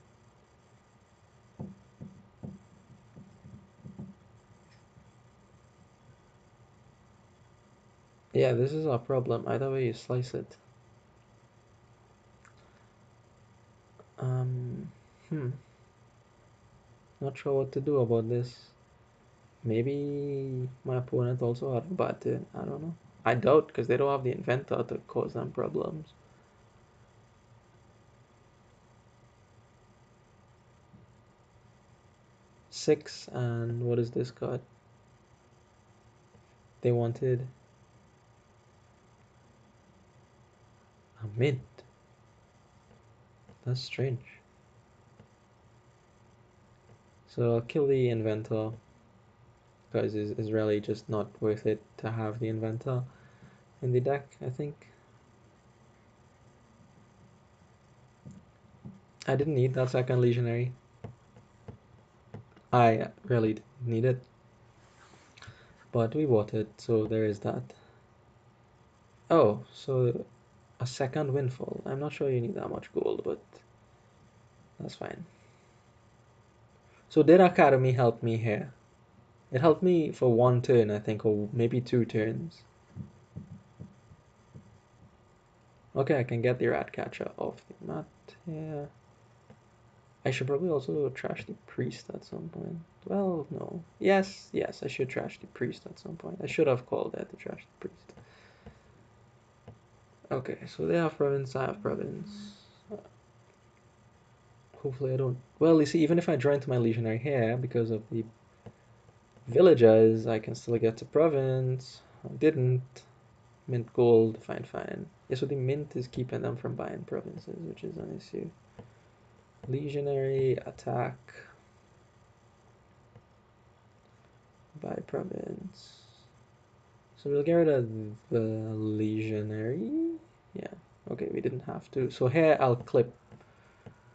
Yeah, this is our problem. Either way you slice it. Um, hmm. Not sure what to do about this. Maybe my opponent also had a bad turn. I don't know. I doubt because they don't have the inventor to cause them problems. Six, and what is this card? They wanted a mint. That's strange. So I'll kill the inventor because it's really just not worth it to have the inventor in the deck, I think. I didn't need that second legionary. I really didn't need it. But we bought it, so there is that. Oh, so a second windfall. I'm not sure you need that much gold, but that's fine. So did Academy help me here? It helped me for one turn, I think, or maybe two turns. Okay, I can get the Ratcatcher off the mat. Yeah. I should probably also trash the priest at some point. Well, no. Yes, I should trash the priest at some point. I should have called that to trash the priest. Okay, so they have province, I have province. Hopefully I don't... Well, you see, even if I draw into my legionary here, because of the villagers, I can still get to province. I didn't. Mint gold, fine. Yeah, so the mint is keeping them from buying provinces, which is an issue. Legionary, attack. Buy province. So we'll get rid of the legionary. Yeah, okay, we didn't have to. So here I'll clip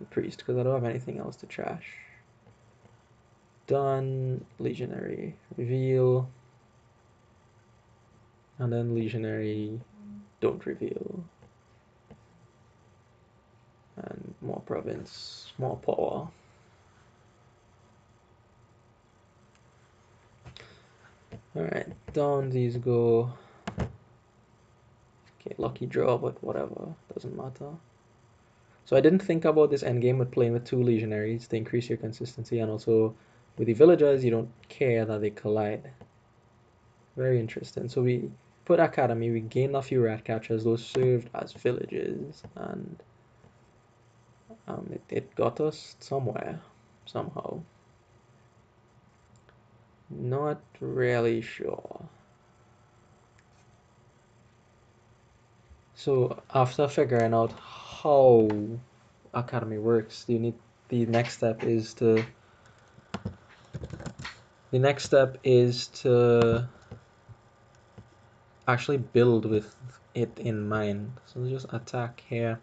the priest because I don't have anything else to trash. Done. Legionary. Reveal. And then legionary. Don't reveal. And more province. More power. Alright, down these go. Okay, lucky draw, but whatever. Doesn't matter. So I didn't think about this endgame with playing with two legionaries to increase your consistency, and also with the villagers, you don't care that they collide. Very interesting. So we put academy, we gained a few rat catchers, those served as villages, and it got us somewhere, somehow. Not really sure. So after figuring out how academy works, the next step is to the next step is to actually build with it in mind. So just attack here.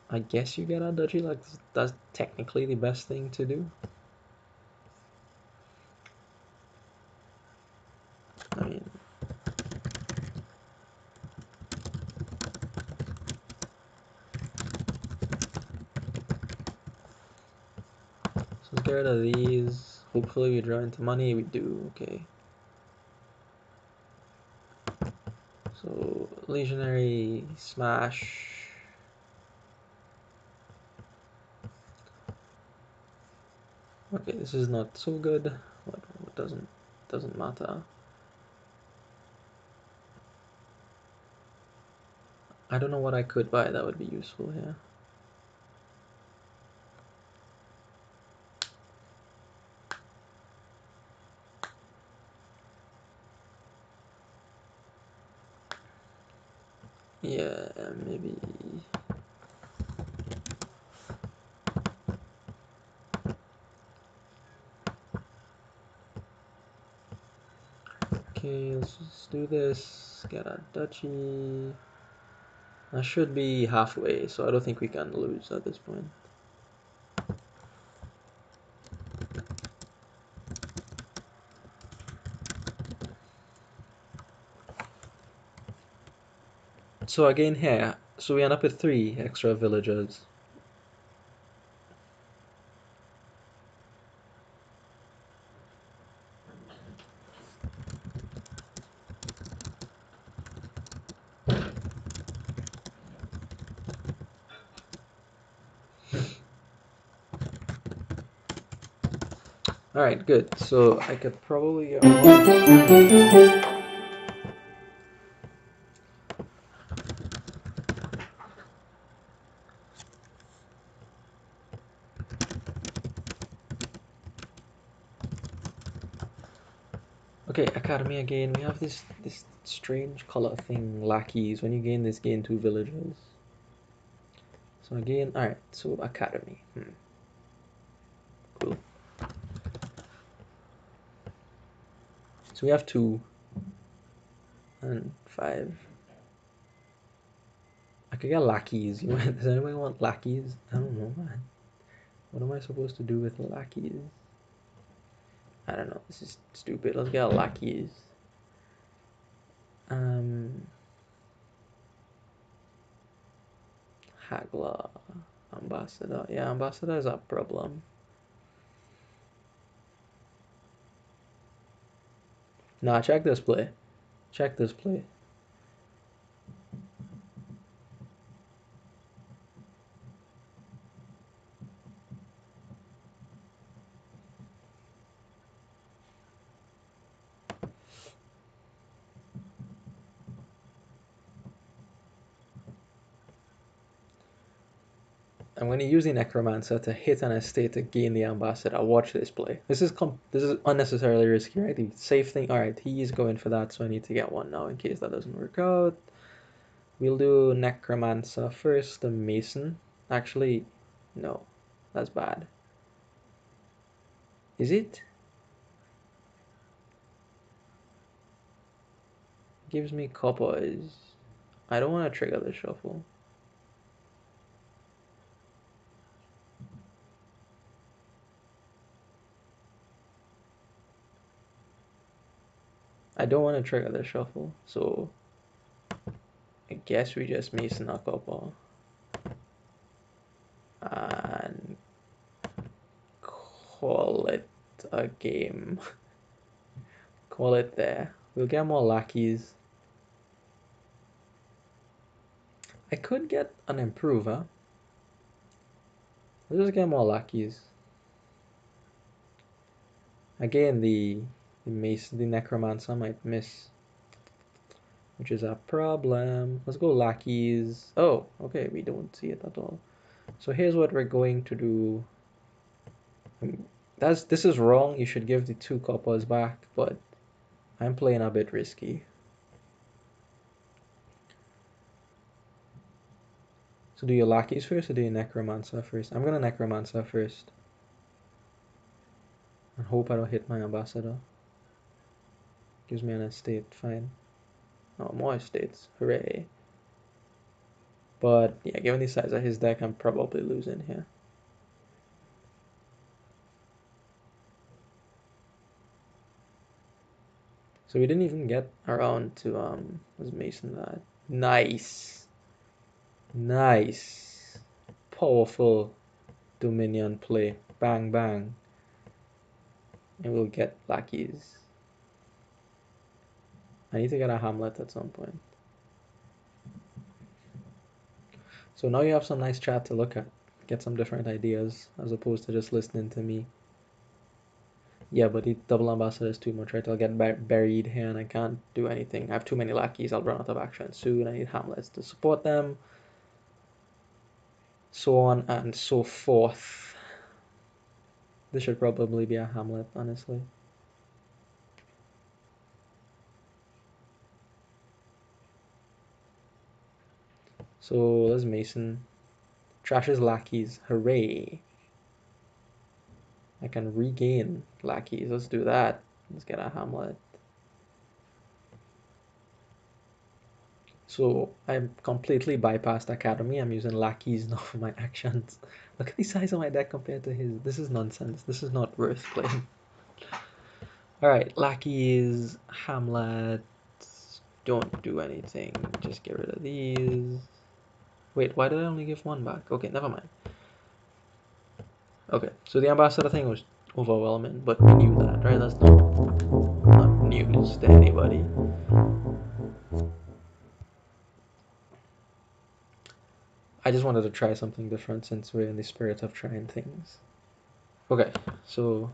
I guess you get a dodgy, like that's technically the best thing to do. I mean, so let's get rid of these. Hopefully we draw into money. We do, okay. So legionary smash. Okay, this is not so good. What doesn't matter. I don't know what I could buy that would be useful here. Yeah, maybe. Okay, let's let's just do this. Get a duchy. That should be halfway, so I don't think we can lose at this point. So again here, so we end up with 3 extra villagers. Alright, good. So I could probably get one. Okay, Academy again. We have this strange color thing, lackeys. When you gain this, gain 2 villagers. So again, alright, so Academy. Cool. So we have 2 and 5. I could get lackeys. Does anybody want lackeys? I don't know, man. What am I supposed to do with lackeys? I don't know. This is stupid. Let's get lackeys. Haggler. Ambassador. Yeah, ambassador is a problem. Nah, check this play. Check this play. I'm going to use the Necromancer to hit an estate to gain the Ambassador. Watch this play. This is unnecessarily risky, right? The safe thing. Alright, he's going for that, so I need to get one now in case that doesn't work out. We'll do Necromancer first, the Mason. Actually, no. That's bad. Is it? Gives me coppers. I don't want to trigger the shuffle. I don't want to trigger the shuffle, so I guess we just Mason a copper. And call it a game. Call it there. We'll get more lackeys. I could get an improver. Let's just get more lackeys. Again, the Mason, the Necromancer might miss, which is a problem. Let's go lackeys. Oh, okay, we don't see it at all. So here's what we're going to do. This is wrong. You should give the 2 coppers back, but I'm playing a bit risky. So do your lackeys first or do your Necromancer first? I'm gonna Necromancer first. And hope I don't hit my Ambassador. Gives me an estate, fine. Oh, more estates, hooray. But yeah, given the size of his deck, I'm probably losing here. So we didn't even get around to was Mason that. Nice. Nice. Powerful Dominion play. Bang bang. And we'll get lackeys. I need to get a Hamlet at some point. So now you have some nice chat to look at. Get some different ideas as opposed to just listening to me. Yeah, but the double ambassador is too much, right? I'll get buried here and I can't do anything. I have too many lackeys. I'll run out of action soon. I need Hamlets to support them. So on and so forth. This should probably be a Hamlet, honestly. So let's Mason. Trash's lackeys. Hooray. I can regain lackeys. Let's do that. Let's get a Hamlet. So I'm completely bypassed Academy. I'm using lackeys now for my actions. Look at the size of my deck compared to his. This is nonsense. This is not worth playing. Alright, lackeys, Hamlet. Don't do anything. Just get rid of these. Wait, why did I only give one back? Okay, never mind. Okay, so the ambassador thing was overwhelming, but we knew that, right? That's not news to anybody. I just wanted to try something different since we're in the spirit of trying things. Okay, so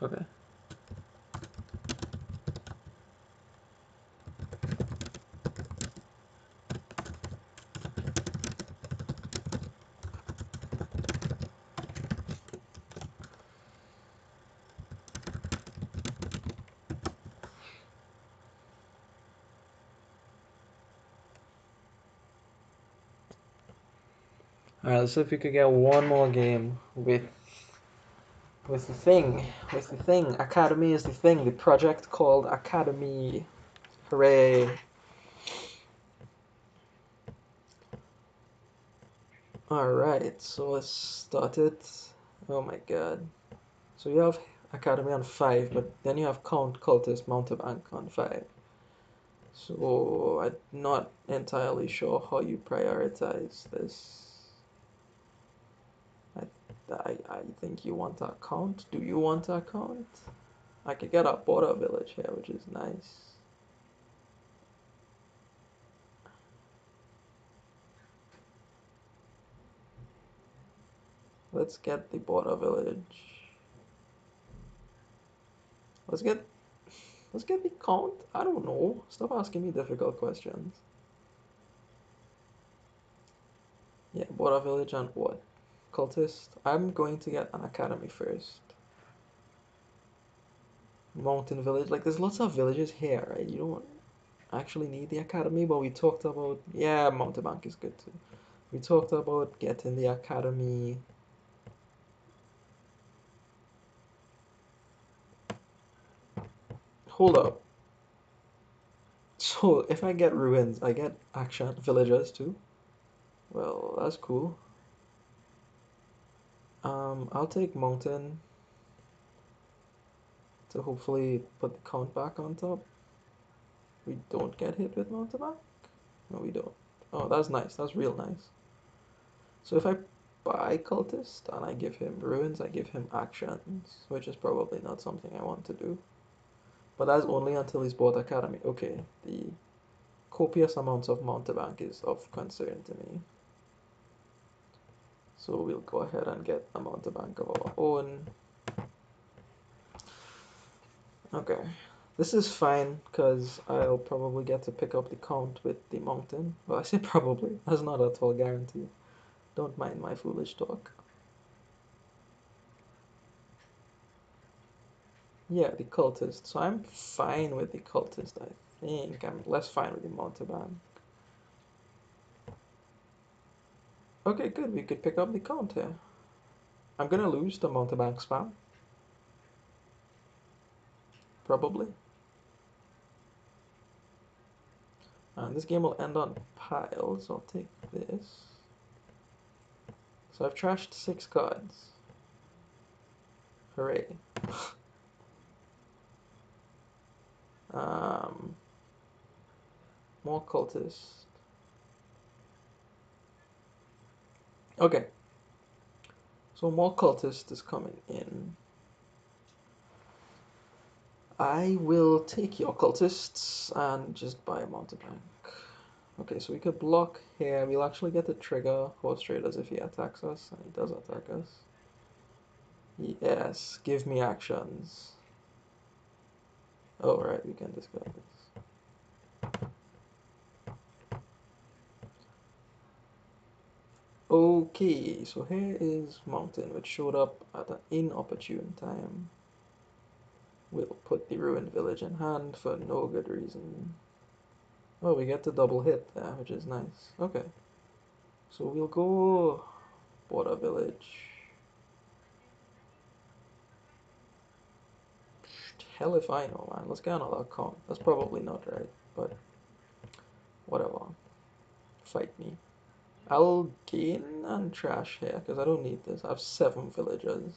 okay. Alright, let's see if we could get one more game with the thing. With the thing. Academy is the thing. The project called Academy. Hooray. Alright, so let's start it. Oh my god. So you have Academy on 5, but then you have Count Cultist Mountebank on 5. So I'm not entirely sure how you prioritize this. I think you want a count. Do you want a count? I could get a border village here, which is nice. Let's get the border village. Let's get the count. I don't know. Stop asking me difficult questions. Yeah, border village and what? Cultist. I'm going to get an academy first. Mountain village. Like there's lots of villages here, right? You don't actually need the academy, but we talked about, yeah, Mountebank is good too. We talked about getting the academy. Hold up. So if I get ruins, I get action villagers too. Well, that's cool. I'll take mountain to hopefully put the count back on top. We don't get hit with Mountebank. No, we don't. Oh, that's nice. That's real nice. So if I buy cultist and I give him ruins, I give him actions, which is probably not something I want to do. But that's only until he's bought academy. Okay, the copious amounts of Mountebank is of concern to me. So we'll go ahead and get a Mountebank of our own. Okay, this is fine because I'll probably get to pick up the count with the mountain. Well, I say probably, that's not at all guaranteed. Don't mind my foolish talk. Yeah, the cultist. So I'm fine with the cultist, I think. I'm less fine with the Mountebank. Okay, good. We could pick up the count here. I'm gonna lose the Mountebank spam. Probably. And this game will end on piles. So I'll take this. So I've trashed 6 cards. Hooray. um, More cultist. Okay. So more cultist is coming in. I will take your cultists and just buy a Mountebank. Okay, so we could block here. We'll actually get to trigger Horse Traders if he attacks us, and he does attack us. Yes, give me actions. Oh, right, we can discard this. Okay, so here is Mountain, which showed up at an inopportune time. We'll put the Ruined Village in hand for no good reason. Oh, we get the double hit there, which is nice. Okay, so we'll go Border Village. Hell if I know, man. Let's get another account. That's probably not right, but whatever. Fight me. I'll gain and trash here because I don't need this. I have 7 villagers.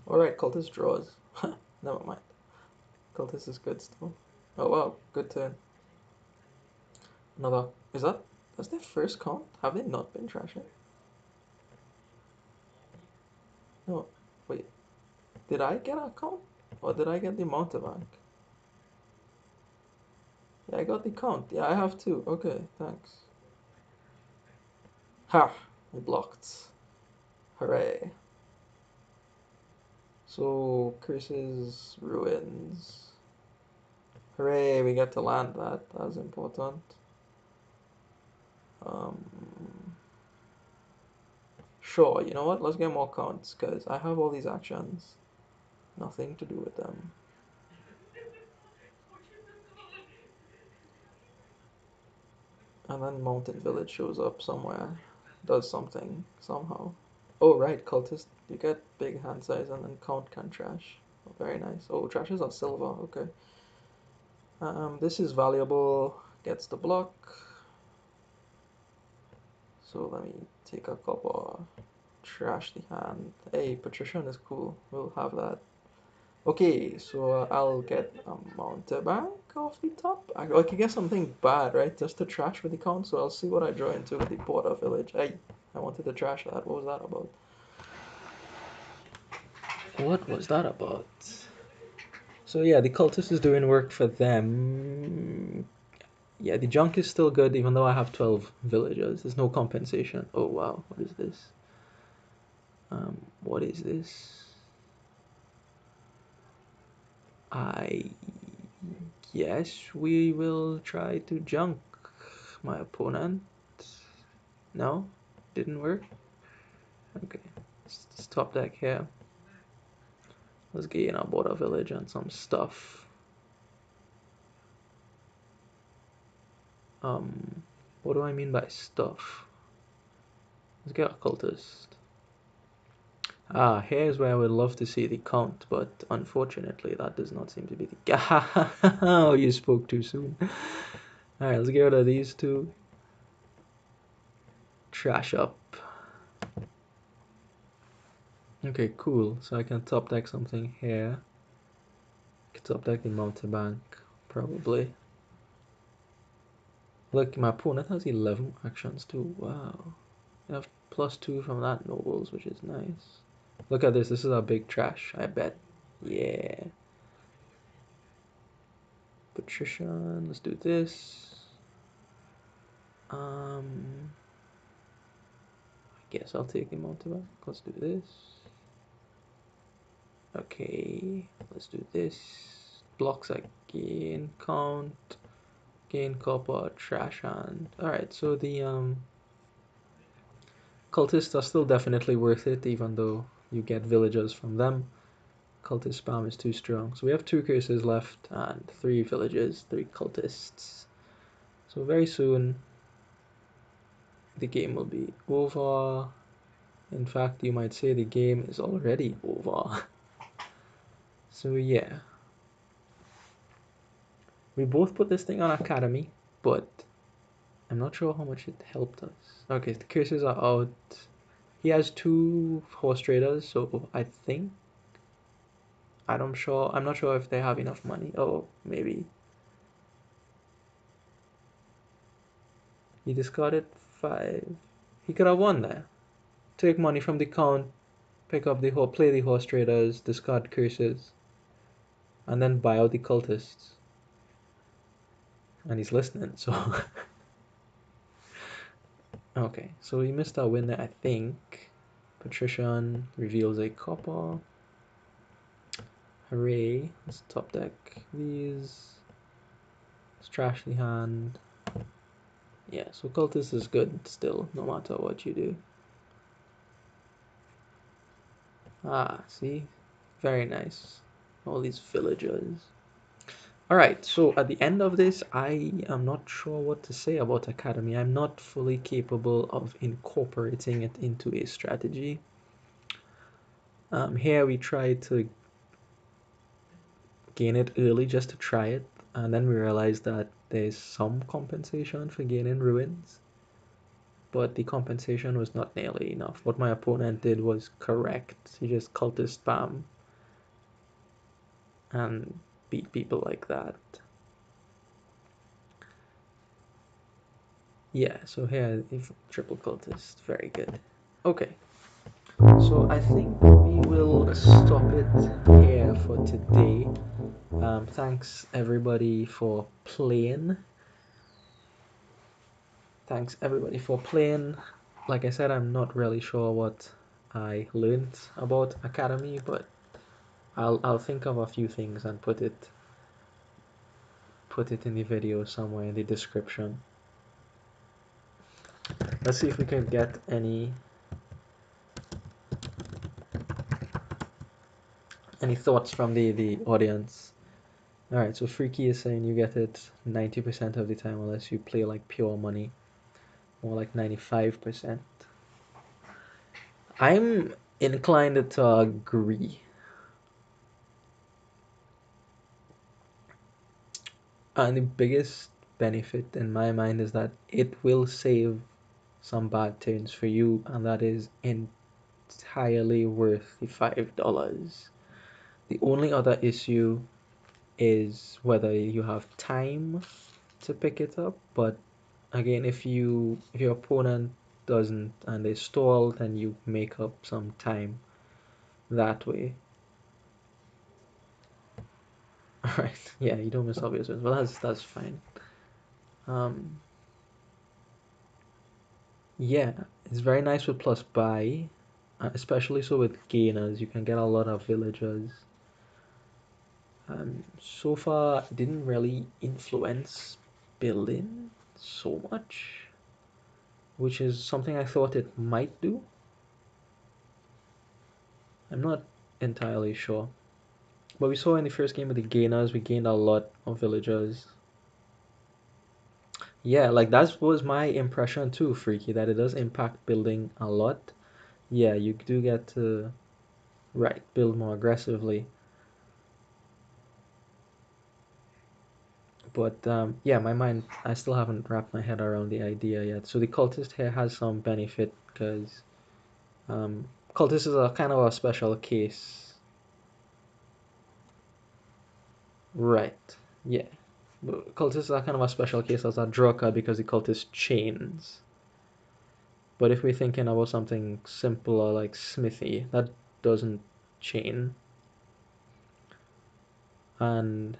Alright, cultist draws. Never mind. Cultist is good still. Oh wow, good turn. Another. That's their first count? Have they not been trashing? No, wait. Did I get a count? Or did I get the mountebank? Yeah, I got the count. Yeah, I have 2. Okay, thanks. Ha! We blocked. Hooray. So, curses, ruins. Hooray, we get to land that. That's important. Um, sure, you know what? Let's get more counts because I have all these actions. Nothing to do with them. And then Mountain Village shows up somewhere. Does something, somehow. Oh, right, cultist. You get big hand size and then count can trash. Oh, very nice. Oh, trashes are silver. Okay. This is valuable. Gets the block. So let me take a couple. Trash the hand. Hey, Patrician is cool. We'll have that. Okay, so I'll get a mountebank off the top. I could get something bad, right? Just to trash with the count. So I'll see what I draw into with the border village. I wanted to trash that. What was that about? What was that about? So yeah, the cultist is doing work for them. Yeah, the junk is still good even though I have 12 villagers. There's no compensation. Oh wow, what is this? What is this? I guess we will try to junk my opponent. No? Didn't work? Okay, let's top deck here. Let's get in our border village and some stuff. What do I mean by stuff? Let's get a cultist. Ah, here's where I would love to see the count, but unfortunately that does not seem to be the... Oh, you spoke too soon. Alright, let's get rid of these two. Trash up. Okay, cool. So I can top deck something here. I can top deck the mountebank, probably. Look, my opponent has 11 actions too. Wow. I have +2 from that nobles, which is nice. Look at this. This is a big trash, I bet. Yeah. Patrician. Let's do this. I guess I'll take him onto back. Let's do this. Okay. Let's do this. Blocks again. Count. Gain copper. Trash hand. Alright, so the cultists are still definitely worth it, even though you get villagers from them. Cultist spam is too strong. So we have 2 curses left and 3 villages, 3 cultists. So very soon the game will be over. In fact, you might say the game is already over. So yeah. We both put this thing on Academy, but I'm not sure how much it helped us. Okay, the curses are out. He has 2 horse traders, so I think I'm not sure if they have enough money. Oh, maybe. He discarded 5. He could have won there. Take money from the count, pick up the play the horse traders, discard curses, and then buy out the cultists. And he's listening, so okay, so we missed our win there, I think. Patrician reveals a copper. Hooray. Let's top deck these. Let's trash the hand. Yeah, so cultist is good still, no matter what you do. Ah, see? Very nice. All these villagers. Alright, so at the end of this, I am not sure what to say about Academy. I'm not fully capable of incorporating it into a strategy. Here we try to gain it early just to try it, and then we realized that there's some compensation for gaining ruins, but the compensation was not nearly enough. What my opponent did was correct. He just cultist spam and beat people like that. Yeah, so here, if triple cultist, very good. Okay, so I think we will stop it here for today. Thanks everybody for playing. Thanks everybody for playing. Like I said, I'm not really sure what I learned about Academy, but I'll think of a few things and put it in the video somewhere in the description. Let's see if we can get any thoughts from the audience. Alright, so Freaky is saying you get it 90% of the time unless you play like pure money. More like 95%. I'm inclined to agree. And the biggest benefit in my mind is that it will save some bad turns for you, and that is entirely worth the $5. The only other issue is whether you have time to pick it up, but again, if your opponent doesn't and they stall, then you make up some time that way. Alright, yeah, you don't miss obvious ones, but that's fine. Yeah, it's very nice with plus buy, especially so with gainers, you can get a lot of villagers. So far, it didn't really influence building so much, which is something I thought it might do. I'm not entirely sure. But we saw in the first game with the gainers, we gained a lot of villagers. Yeah, like that was my impression too, Freaky, that it does impact building a lot. Yeah, you do get to, right, build more aggressively. But yeah, my mind, I still haven't wrapped my head around the idea yet. So the cultist here has some benefit because cultist is a kind of a special case. Right, yeah. But cultist is a kind of a special case as a draw card because the cultist chains. But if we're thinking about something simpler like Smithy, that doesn't chain. And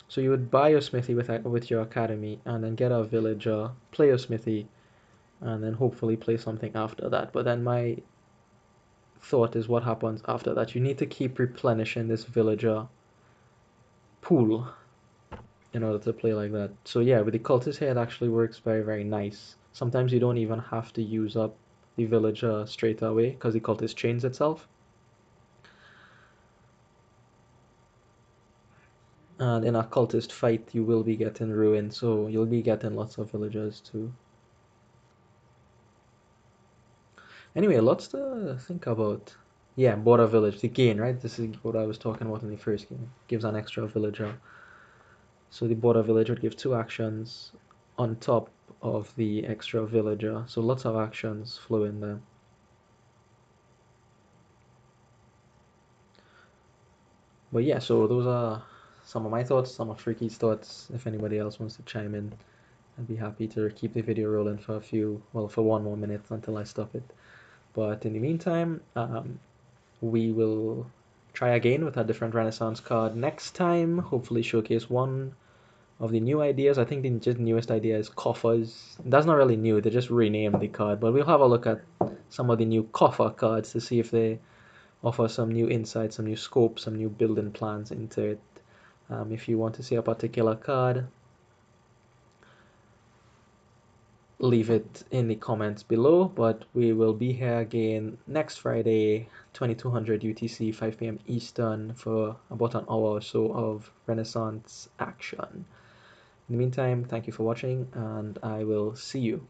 so you would buy your Smithy with your academy and then get a villager, play your Smithy, and then hopefully play something after that. But then my thought is what happens after that. You need to keep replenishing this villager pool in order to play like that. So yeah, with the cultist here, it actually works very, very nice. Sometimes you don't even have to use up the villager straight away because the cultist chains itself. And in a cultist fight, you will be getting ruined, so you'll be getting lots of villagers too. Anyway, lots to think about. Yeah, border village, the gain, right? This is what I was talking about in the first game. Gives an extra villager. So the border village would give 2 actions on top of the extra villager. So lots of actions flow in there. But yeah, so those are some of my thoughts, some of Freaky's thoughts. If anybody else wants to chime in, I'd be happy to keep the video rolling for for 1 more minute until I stop it. But in the meantime, we will try again with a different Renaissance card next time. Hopefully showcase one of the new ideas. I think the just newest idea is coffers. That's not really new, they just renamed the card, but we'll have a look at some of the new coffer cards to see if they offer some new insights, some new scope, some new building plans into it. If you want to see a particular card, leave it in the comments below, but we will be here again next Friday, 2200 UTC, 5 p.m. Eastern, for about an hour or so of Renaissance action. In the meantime, thank you for watching, and I will see you.